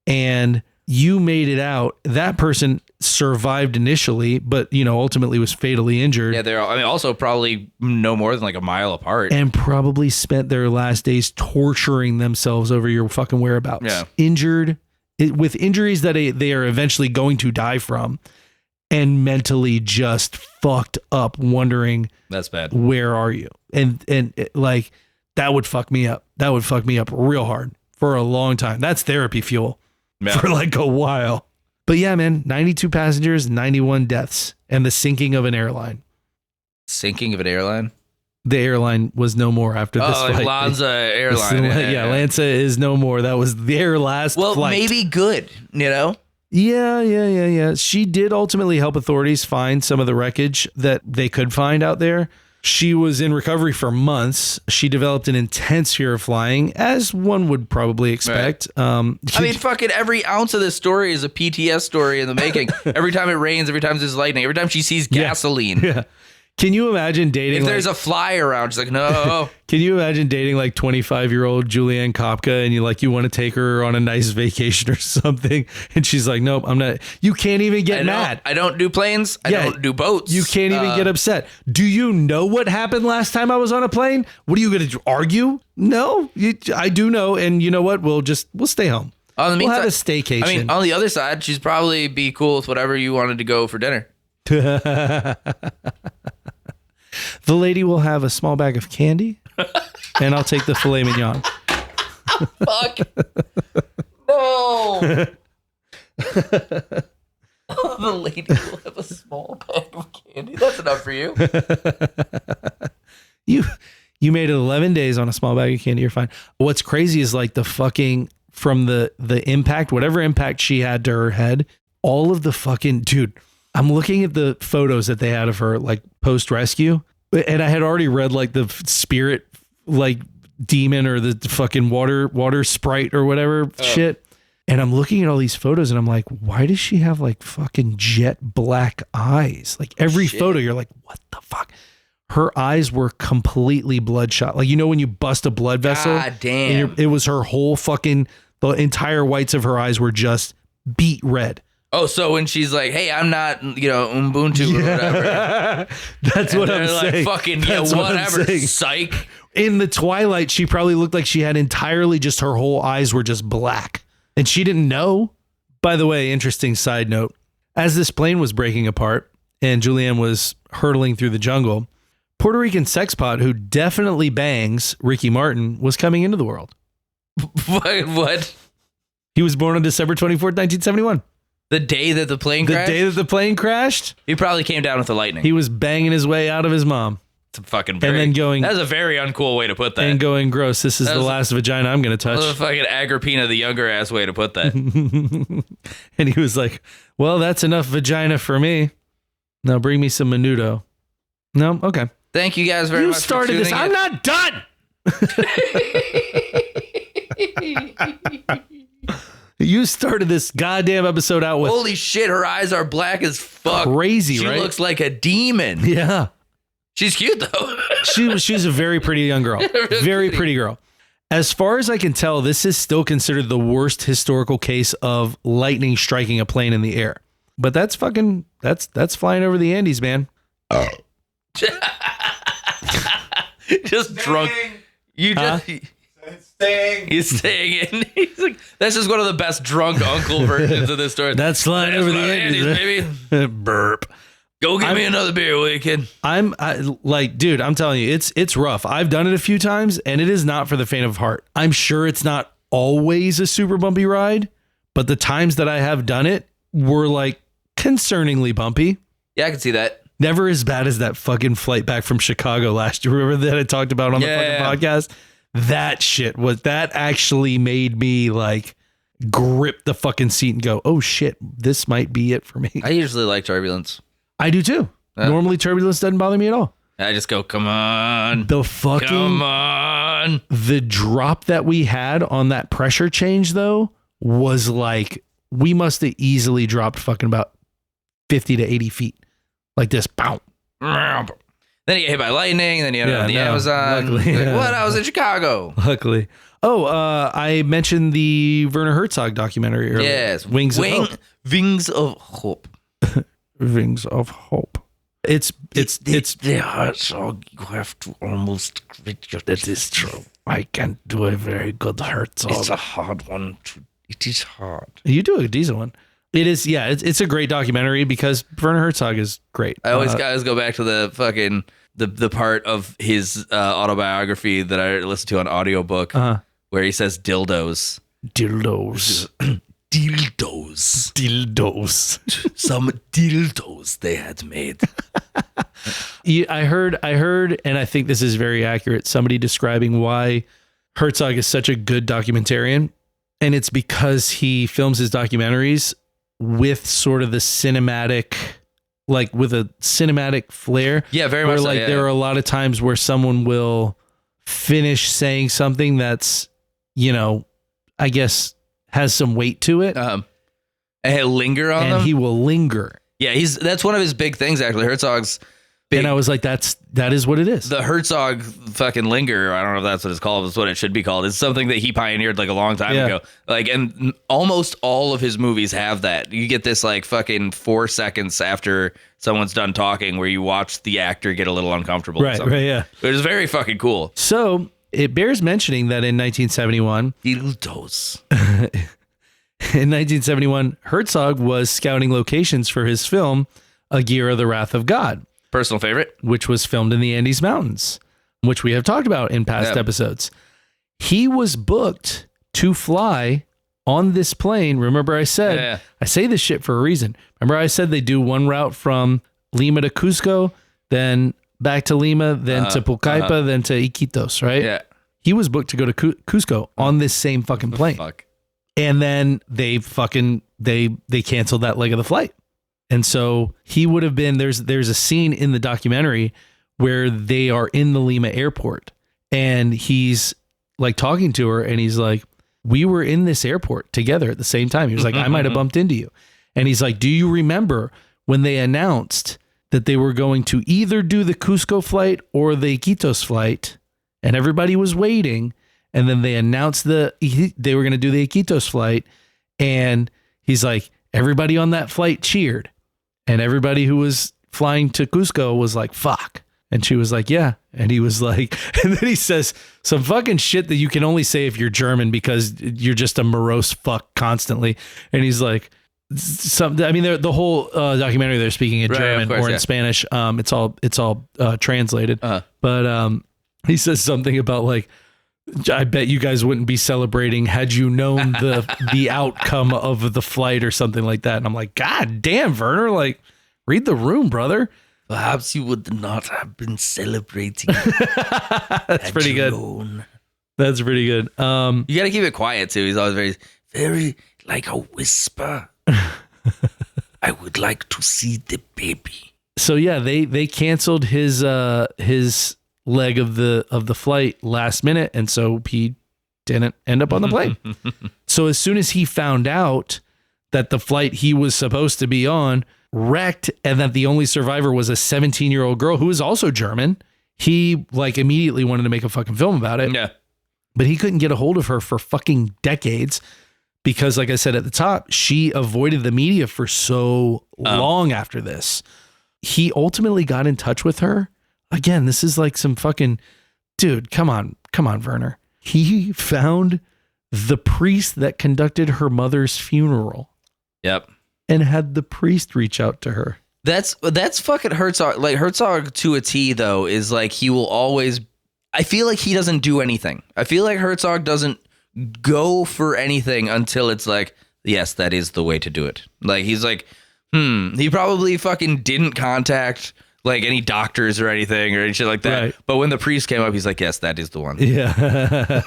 and you made it out, that person survived initially, but ultimately was fatally injured. Yeah, they're also probably no more than like a mile apart. And probably spent their last days torturing themselves over your fucking whereabouts. Yeah. Injured with injuries that they are eventually going to die from, and mentally just fucked up, wondering, That's bad. where are you? And like that would fuck me up. That would fuck me up real hard for a long time. That's therapy fuel Yeah. for like a while. But yeah, man, 92 passengers, 91 deaths, and the sinking of an airline. Sinking of an airline? The airline was no more after this Like flight. Lanza Airline. Yeah, Lanza is no more. That was their last Well, flight. maybe good, Yeah. She did ultimately help authorities find some of the wreckage that they could find out there. She was in recovery for months. She developed an intense fear of flying, as one would probably expect. I mean, fucking every ounce of this story is a PTS story in the making. Every time it rains, every time there's lightning, every time she sees gasoline. Yeah. Can you imagine dating? If there's a fly around, she's like, no. Can you imagine dating like 25-year-old Juliane Koepcke and you want to take her on a nice vacation or something, and she's like, nope, I'm not. You can't even get mad. I don't do planes. I don't do boats. You can't even get upset. Do you know what happened last time I was on a plane? What are you going to argue? No, I do know. And you know what? We'll stay home. On the We'll meantime, have a staycation. I mean, on the other side, she's probably be cool with whatever you wanted to go for dinner. The lady will have a small bag of candy, and I'll take the filet mignon. Fuck. No. The lady will have a small bag of candy. That's enough for you. You made it 11 days on a small bag of candy. You're fine. What's crazy is like the fucking from the impact, whatever impact she had to her head, all of the fucking dude. I'm looking at the photos that they had of her like post rescue, and I had already read like the spirit like demon or the fucking water sprite or whatever shit. And I'm looking at all these photos and I'm like, why does she have like fucking jet black eyes? Like every photo, you're like, what the fuck? Her eyes were completely bloodshot. Like, when you bust a blood vessel, God damn. it was her whole fucking, the entire whites of her eyes were just beet red. Oh, so when she's like, hey, I'm not, Ubuntu or whatever. That's what I'm like, saying. fucking, That's what I'm whatever, saying. psych. In the twilight, she probably looked like she had entirely just her whole eyes were just black. And she didn't know. By the way, interesting side note. As this plane was breaking apart and Juliane was hurtling through the jungle, Puerto Rican sexpot who definitely bangs Ricky Martin was coming into the world. What? He was born on December 24th, 1971. The day that the plane crashed? The day that the plane crashed, He probably came down with the lightning. he was banging his way out of his mom It's a fucking That's a very uncool way to put that. and going, gross, this is the last vagina I'm going to That was a touch. fucking Agrippina the younger ass way to put that. And he was like, well, that's enough vagina for me. Now bring me some menudo. No? Okay. Thank you guys very You much. started for this. tuning I'm in. not done. You started this goddamn episode out with Holy shit, her eyes are black as fuck. crazy, She right? looks like a demon. Yeah. She's cute though. She's a very pretty young girl. Very pretty girl. As far as I can tell, this is still considered the worst historical case of lightning striking a plane in the air. But that's flying over the Andes, man. Just drunk. You just He's staying in. He's like, that's just one of the best drunk uncle versions of this story. That's flying over the Andes, baby. Burp. Go get me another beer, will you, kid? Dude, I'm telling you, it's rough. I've done it a few times, and it is not for the faint of heart. I'm sure it's not always a super bumpy ride, but the times that I have done it were like concerningly bumpy. Yeah, I can see that. Never as bad as that fucking flight back from Chicago last year. Remember that I talked about on the fucking podcast? That actually made me like grip the fucking seat and go, oh shit, this might be it for me. I usually like turbulence. I do too. Normally turbulence doesn't bother me at all. I just go, come on. Come on. The drop that we had on that pressure change though was like, we must have easily dropped fucking about 50 to 80 feet. Like this, bow. Then you get hit by lightning, and then you end up on the Amazon. Luckily, like, what? I was in Chicago. Luckily. Oh, I mentioned the Werner Herzog documentary earlier. Yes. Wings of Hope. Wings of Hope. Wings of Hope. It's the Herzog. You have to almost grit your that is true. I can't do a very good Herzog. It's a hard one. It is hard. You do a decent one. It is, yeah. It's a great documentary because Werner Herzog is great. I always go back to the fucking the part of his autobiography that I listened to on audiobook where he says dildos. Dildos. Some dildos they had made. I heard, and I think this is very accurate, somebody describing why Herzog is such a good documentarian. And it's because he films his documentaries with sort of the cinematic, like with a cinematic flair. Yeah, very much. Like there are a lot of times where someone will finish saying something that's, I guess has some weight to it. And he'll linger on them. And he will linger. Yeah, that's one of his big things actually. Herzog's big. And I was like, that is what it is. The Herzog fucking linger, I don't know if that's what it's called, it's what it should be called. It's something that he pioneered like a long time ago. Like, and almost all of his movies have that. You get this like fucking 4 seconds after someone's done talking where you watch the actor get a little uncomfortable. Right, yeah. It was very fucking cool. So it bears mentioning that in 1971, dildos. In 1971, Herzog was scouting locations for his film, Agira, the Wrath of God. Personal favorite. Which was filmed in the Andes Mountains, which we have talked about in past episodes. He was booked to fly on this plane. Remember I said, I say this shit for a reason. Remember I said they do one route from Lima to Cusco, then back to Lima, then to Pucallpa, then to Iquitos, right? Yeah. He was booked to go to Cusco on this same fucking plane. Fuck. And then they canceled that leg of the flight. And so he would have been, there's a scene in the documentary where they are in the Lima airport and he's like talking to her and he's like, we were in this airport together at the same time. He was like, I might have bumped into you. And he's like, do you remember when they announced that they were going to either do the Cusco flight or the Iquitos flight and everybody was waiting? And then they announced they were going to do the Iquitos flight. And he's like, everybody on that flight cheered. And everybody who was flying to Cusco was like, fuck. And she was like, yeah. And he was like, and then he says some fucking shit that you can only say if you're German because you're just a morose fuck constantly. And he's like, the whole documentary they're speaking in German or in Spanish. It's all translated. But he says something about like, I bet you guys wouldn't be celebrating had you known the outcome of the flight or something like that. And I'm like, God damn, Werner, like, read the room, brother. Perhaps you would not have been celebrating. That's pretty good. Known. That's pretty good. You got to keep it quiet too. He's always very, very like a whisper. I would like to see the baby. So yeah, they canceled his leg of the flight last minute, and so he didn't end up on the plane. So as soon as he found out that the flight he was supposed to be on wrecked and that the only survivor was a 17-year-old girl who was also German, he like immediately wanted to make a fucking film about it. Yeah. But he couldn't get a hold of her for fucking decades because, like I said at the top, she avoided the media for so long after this. He ultimately got in touch with her. Again, this is like some fucking dude. Come on, Werner. He found the priest that conducted her mother's funeral. Yep. And had the priest reach out to her. That's fucking Herzog. Like Herzog to a T though is like he will always. I feel like he doesn't do anything. I feel like Herzog doesn't go for anything until it's like, yes, that is the way to do it. Like he's like, he probably fucking didn't contact like any doctors or anything or any shit like that. Right. But when the priest came up, he's like, yes, that is the one. Yeah.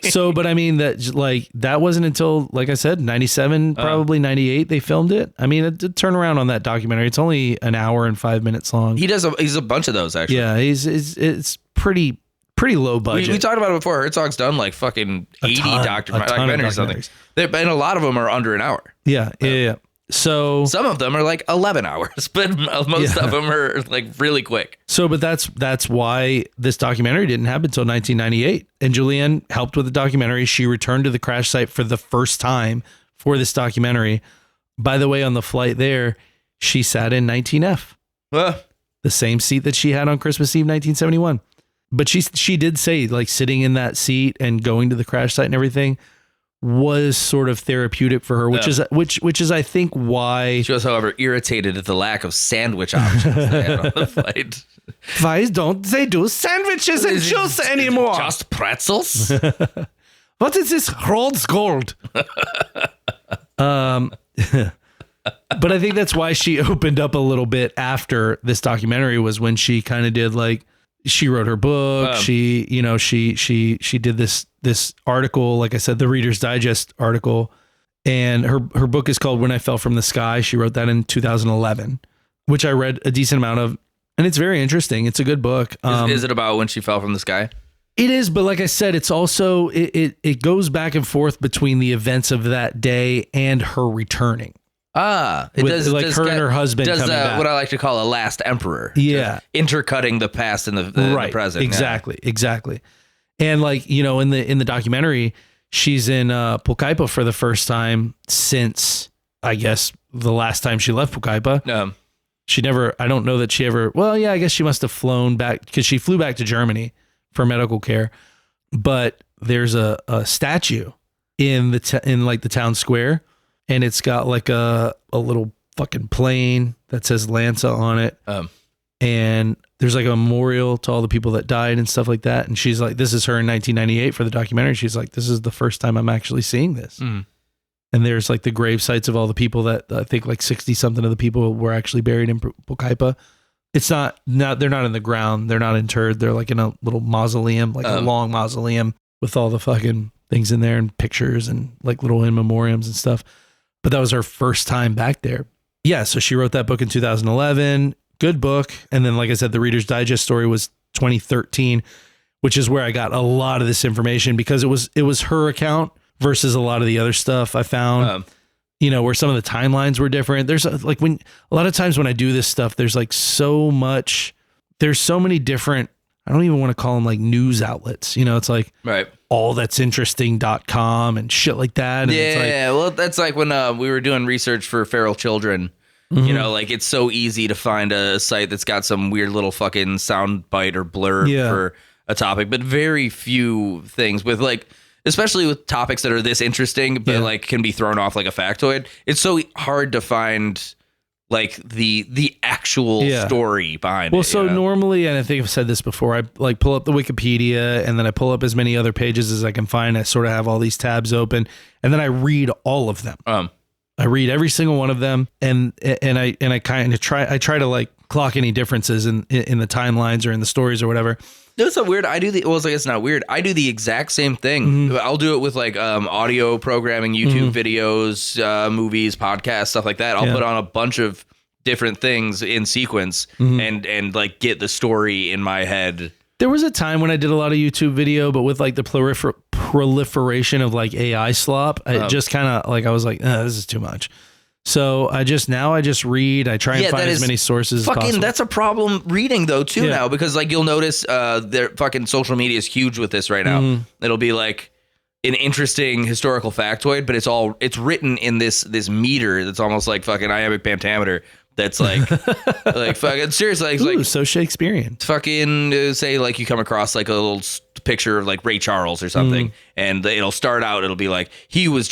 So, but I mean that wasn't until, like I said, 97, probably 98, they filmed it. I mean, the turnaround on that documentary, it's only an hour and 5 minutes long. He's a bunch of those actually. Yeah. It's pretty low budget. We talked about it before. Herzog's done like fucking 80 documentaries or something. And a lot of them are under an hour. Yeah. So some of them are like 11 hours, but most of them are like really quick. So, but that's why this documentary didn't happen until 1998. And Juliane helped with the documentary. She returned to the crash site for the first time for this documentary. By the way, on the flight there, she sat in 19F, the same seat that she had on Christmas Eve, 1971. But she did say like sitting in that seat and going to the crash site and everything was sort of therapeutic for her, which is I think why she was, however, irritated at the lack of sandwich options they had on the flight. Why don't they do sandwiches and juice anymore? Just pretzels? What is this Rhodes Gold? But I think that's why she opened up a little bit after this documentary was when she kind of did like, she wrote her book. She did this article, like I said, the Reader's Digest article, and her book is called When I Fell from the Sky. She wrote that in 2011, which I read a decent amount of, and it's very interesting. It's a good book. Is it about when she fell from the sky? It is, but like I said, it's also it goes back and forth between the events of that day and her returning. It does like her and her husband does coming back. What I like to call a last emperor. Yeah, intercutting the past and the present. Exactly. And like in the documentary, she's in Koepcke for the first time since I guess the last time she left Koepcke. She never. I don't know that she ever. Well, yeah, I guess she must have flown back because she flew back to Germany for medical care. But there's a statue in the town square. And it's got like a little fucking plane that says Lanza on it. And there's like a memorial to all the people that died and stuff like that. And she's like, this is her in 1998 for the documentary. She's like, this is the first time I'm actually seeing this. And there's like the grave sites of all the people that I think like 60 something of the people were actually buried in Koepcke. It's not, they're not in the ground. They're not interred. They're like in a little mausoleum, like a long mausoleum with all the fucking things in there and pictures and like little in memoriams and stuff. But that was her first time back there. Yeah, so she wrote that book in 2011. Good book. And then, like I said, the Reader's Digest story was 2013, which is where I got a lot of this information because it was her account versus a lot of the other stuff I found, where some of the timelines were different. There's like a lot of times when I do this stuff, there's like there's so many different, I don't even want to call them like news outlets. It's like, right. allthat'sinteresting.com and shit like that. And it's like, well, that's like when we were doing research for feral children. Like it's so easy to find a site that's got some weird little fucking sound bite or blurb for a topic, but very few things with like, especially with topics that are this interesting, but like can be thrown off like a factoid. It's so hard to find like the actual story behind it. Well, so normally, and I think I've said this before, I like pull up the Wikipedia and then I pull up as many other pages as I can find. I sort of have all these tabs open and then I read all of them. I read every single one of them and I kind of try to like clock any differences in the timelines or in the stories or whatever. It's so weird. It's not weird. I do the exact same thing. I'll do it with like audio programming, YouTube videos, movies, podcasts, stuff like that. I'll put on a bunch of different things in sequence and like get the story in my head There was a time when I did a lot of YouTube video, but with like the proliferation of like AI slop, I just kind of like, I was like, this is too much. So I just read. I try and find as many sources as possible. That's a problem reading though too now, because like you'll notice their fucking social media is huge with this right now. It'll be like an interesting historical factoid, but it's written in this meter that's almost like fucking iambic pentameter. That's like like fucking seriously like so Shakespearean. Fucking say like you come across like a little picture of like Ray Charles or something, and it'll start out. It'll be like he was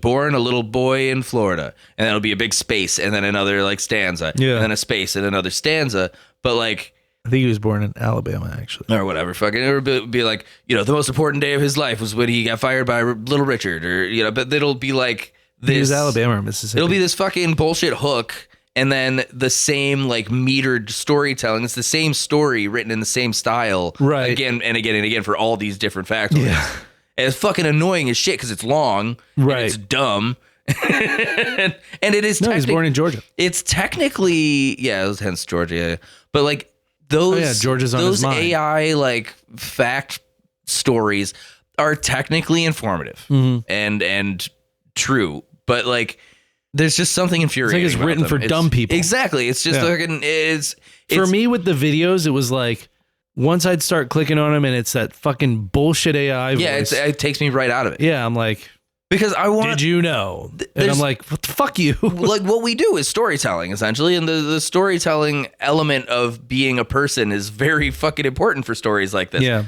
born a little boy in Florida, and then it'll be a big space, and then another like stanza, and then a space, and another stanza. But like, I think he was born in Alabama, actually, or whatever. Fucking, it would be like, the most important day of his life was when he got fired by Little Richard, or but it'll be like this. He was Alabama or Mississippi. It'll be this fucking bullshit hook, and then the same like metered storytelling. It's the same story written in the same style, right? Again and again and again for all these different factoids. Yeah. And it's fucking annoying as shit because it's long, right? And it's dumb, and it is. No, he's born in Georgia. It's technically, it was hence Georgia, but like those, Georgia's on his mind. AI like fact stories are technically informative and true, but like there's just something infuriating. It's like it's written for dumb people. Exactly. It's just fucking. It's for me with the videos. It was like. Once I'd start clicking on them and it's that fucking bullshit AI voice. Yeah, it takes me right out of it. Yeah, I'm like, because I want. Did you know? And I'm like, what the fuck you? Like what we do is storytelling essentially, and the storytelling element of being a person is very fucking important for stories like this. Yeah,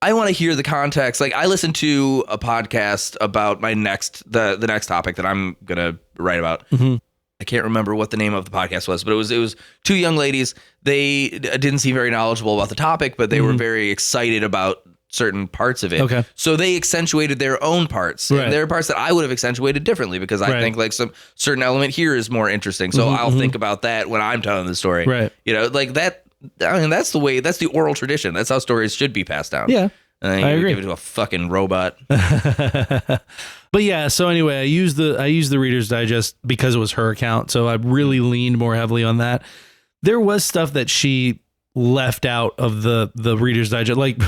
I want to hear the context. Like I listened to a podcast about the next topic that I'm gonna write about. I can't remember what the name of the podcast was, but it was two young ladies. They didn't seem very knowledgeable about the topic, but they were very excited about certain parts of it. Okay. So they accentuated their own parts. Right. And there are parts that I would have accentuated differently because I think like some certain element here is more interesting. So I'll think about that when I'm telling the story. Right. Like that. I mean, that's the oral tradition. That's how stories should be passed down. Yeah. I agree. Give it to a fucking robot. But yeah, so anyway, I used the Reader's Digest because it was her account, so I really leaned more heavily on that. There was stuff that she left out of the Reader's Digest, like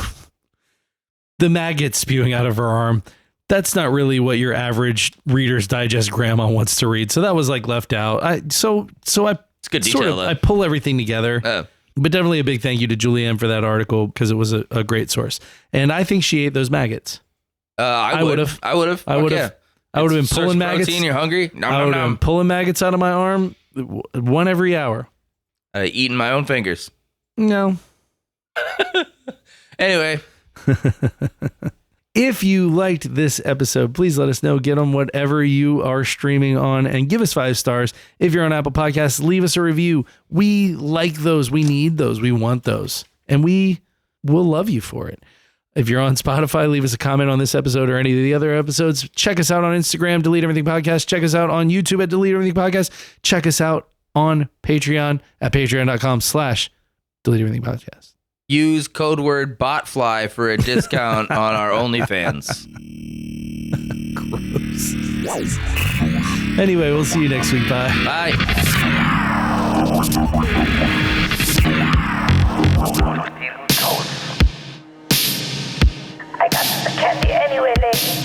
the maggots spewing out of her arm. That's not really what your average Reader's Digest grandma wants to read, so that was like left out. It's good detail. I pull everything together. But definitely a big thank you to Juliane for that article because it was a great source, and I think she ate those maggots. I would have. I would have been pulling maggots. Protein, you're hungry? I would have been pulling maggots out of my arm, one every hour. Eating my own fingers. No. Anyway. If you liked this episode, please let us know. Get on whatever you are streaming on and give us 5 stars. If you're on Apple Podcasts, leave us a review. We like those. We need those. We want those. And we will love you for it. If you're on Spotify, leave us a comment on this episode or any of the other episodes. Check us out on Instagram, Delete Everything Podcast. Check us out on YouTube at Delete Everything Podcast. Check us out on Patreon at patreon.com/Delete Everything Podcast. Use code word BOTFLY for a discount on our OnlyFans. Gross. Anyway, we'll see you next week. Bye. Bye. I got the candy anyway, lady.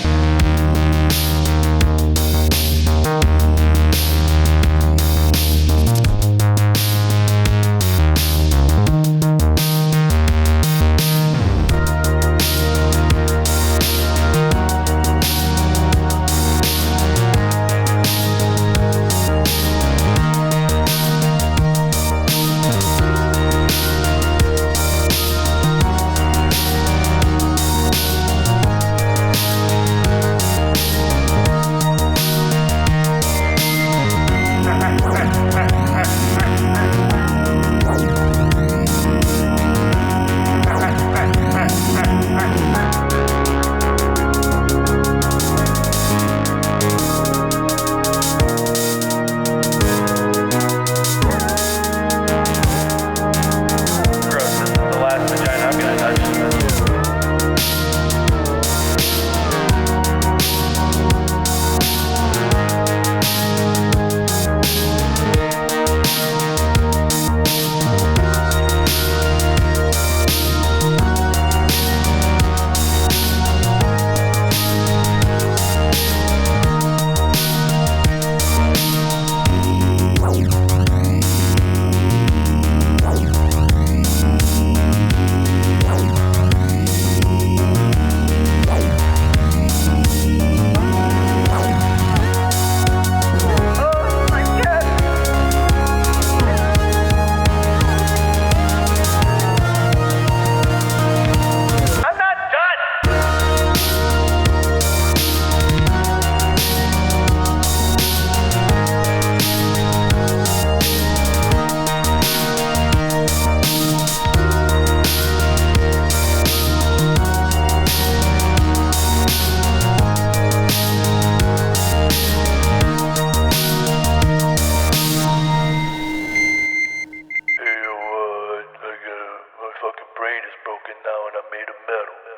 fucking brain is broken now and I'm made of metal.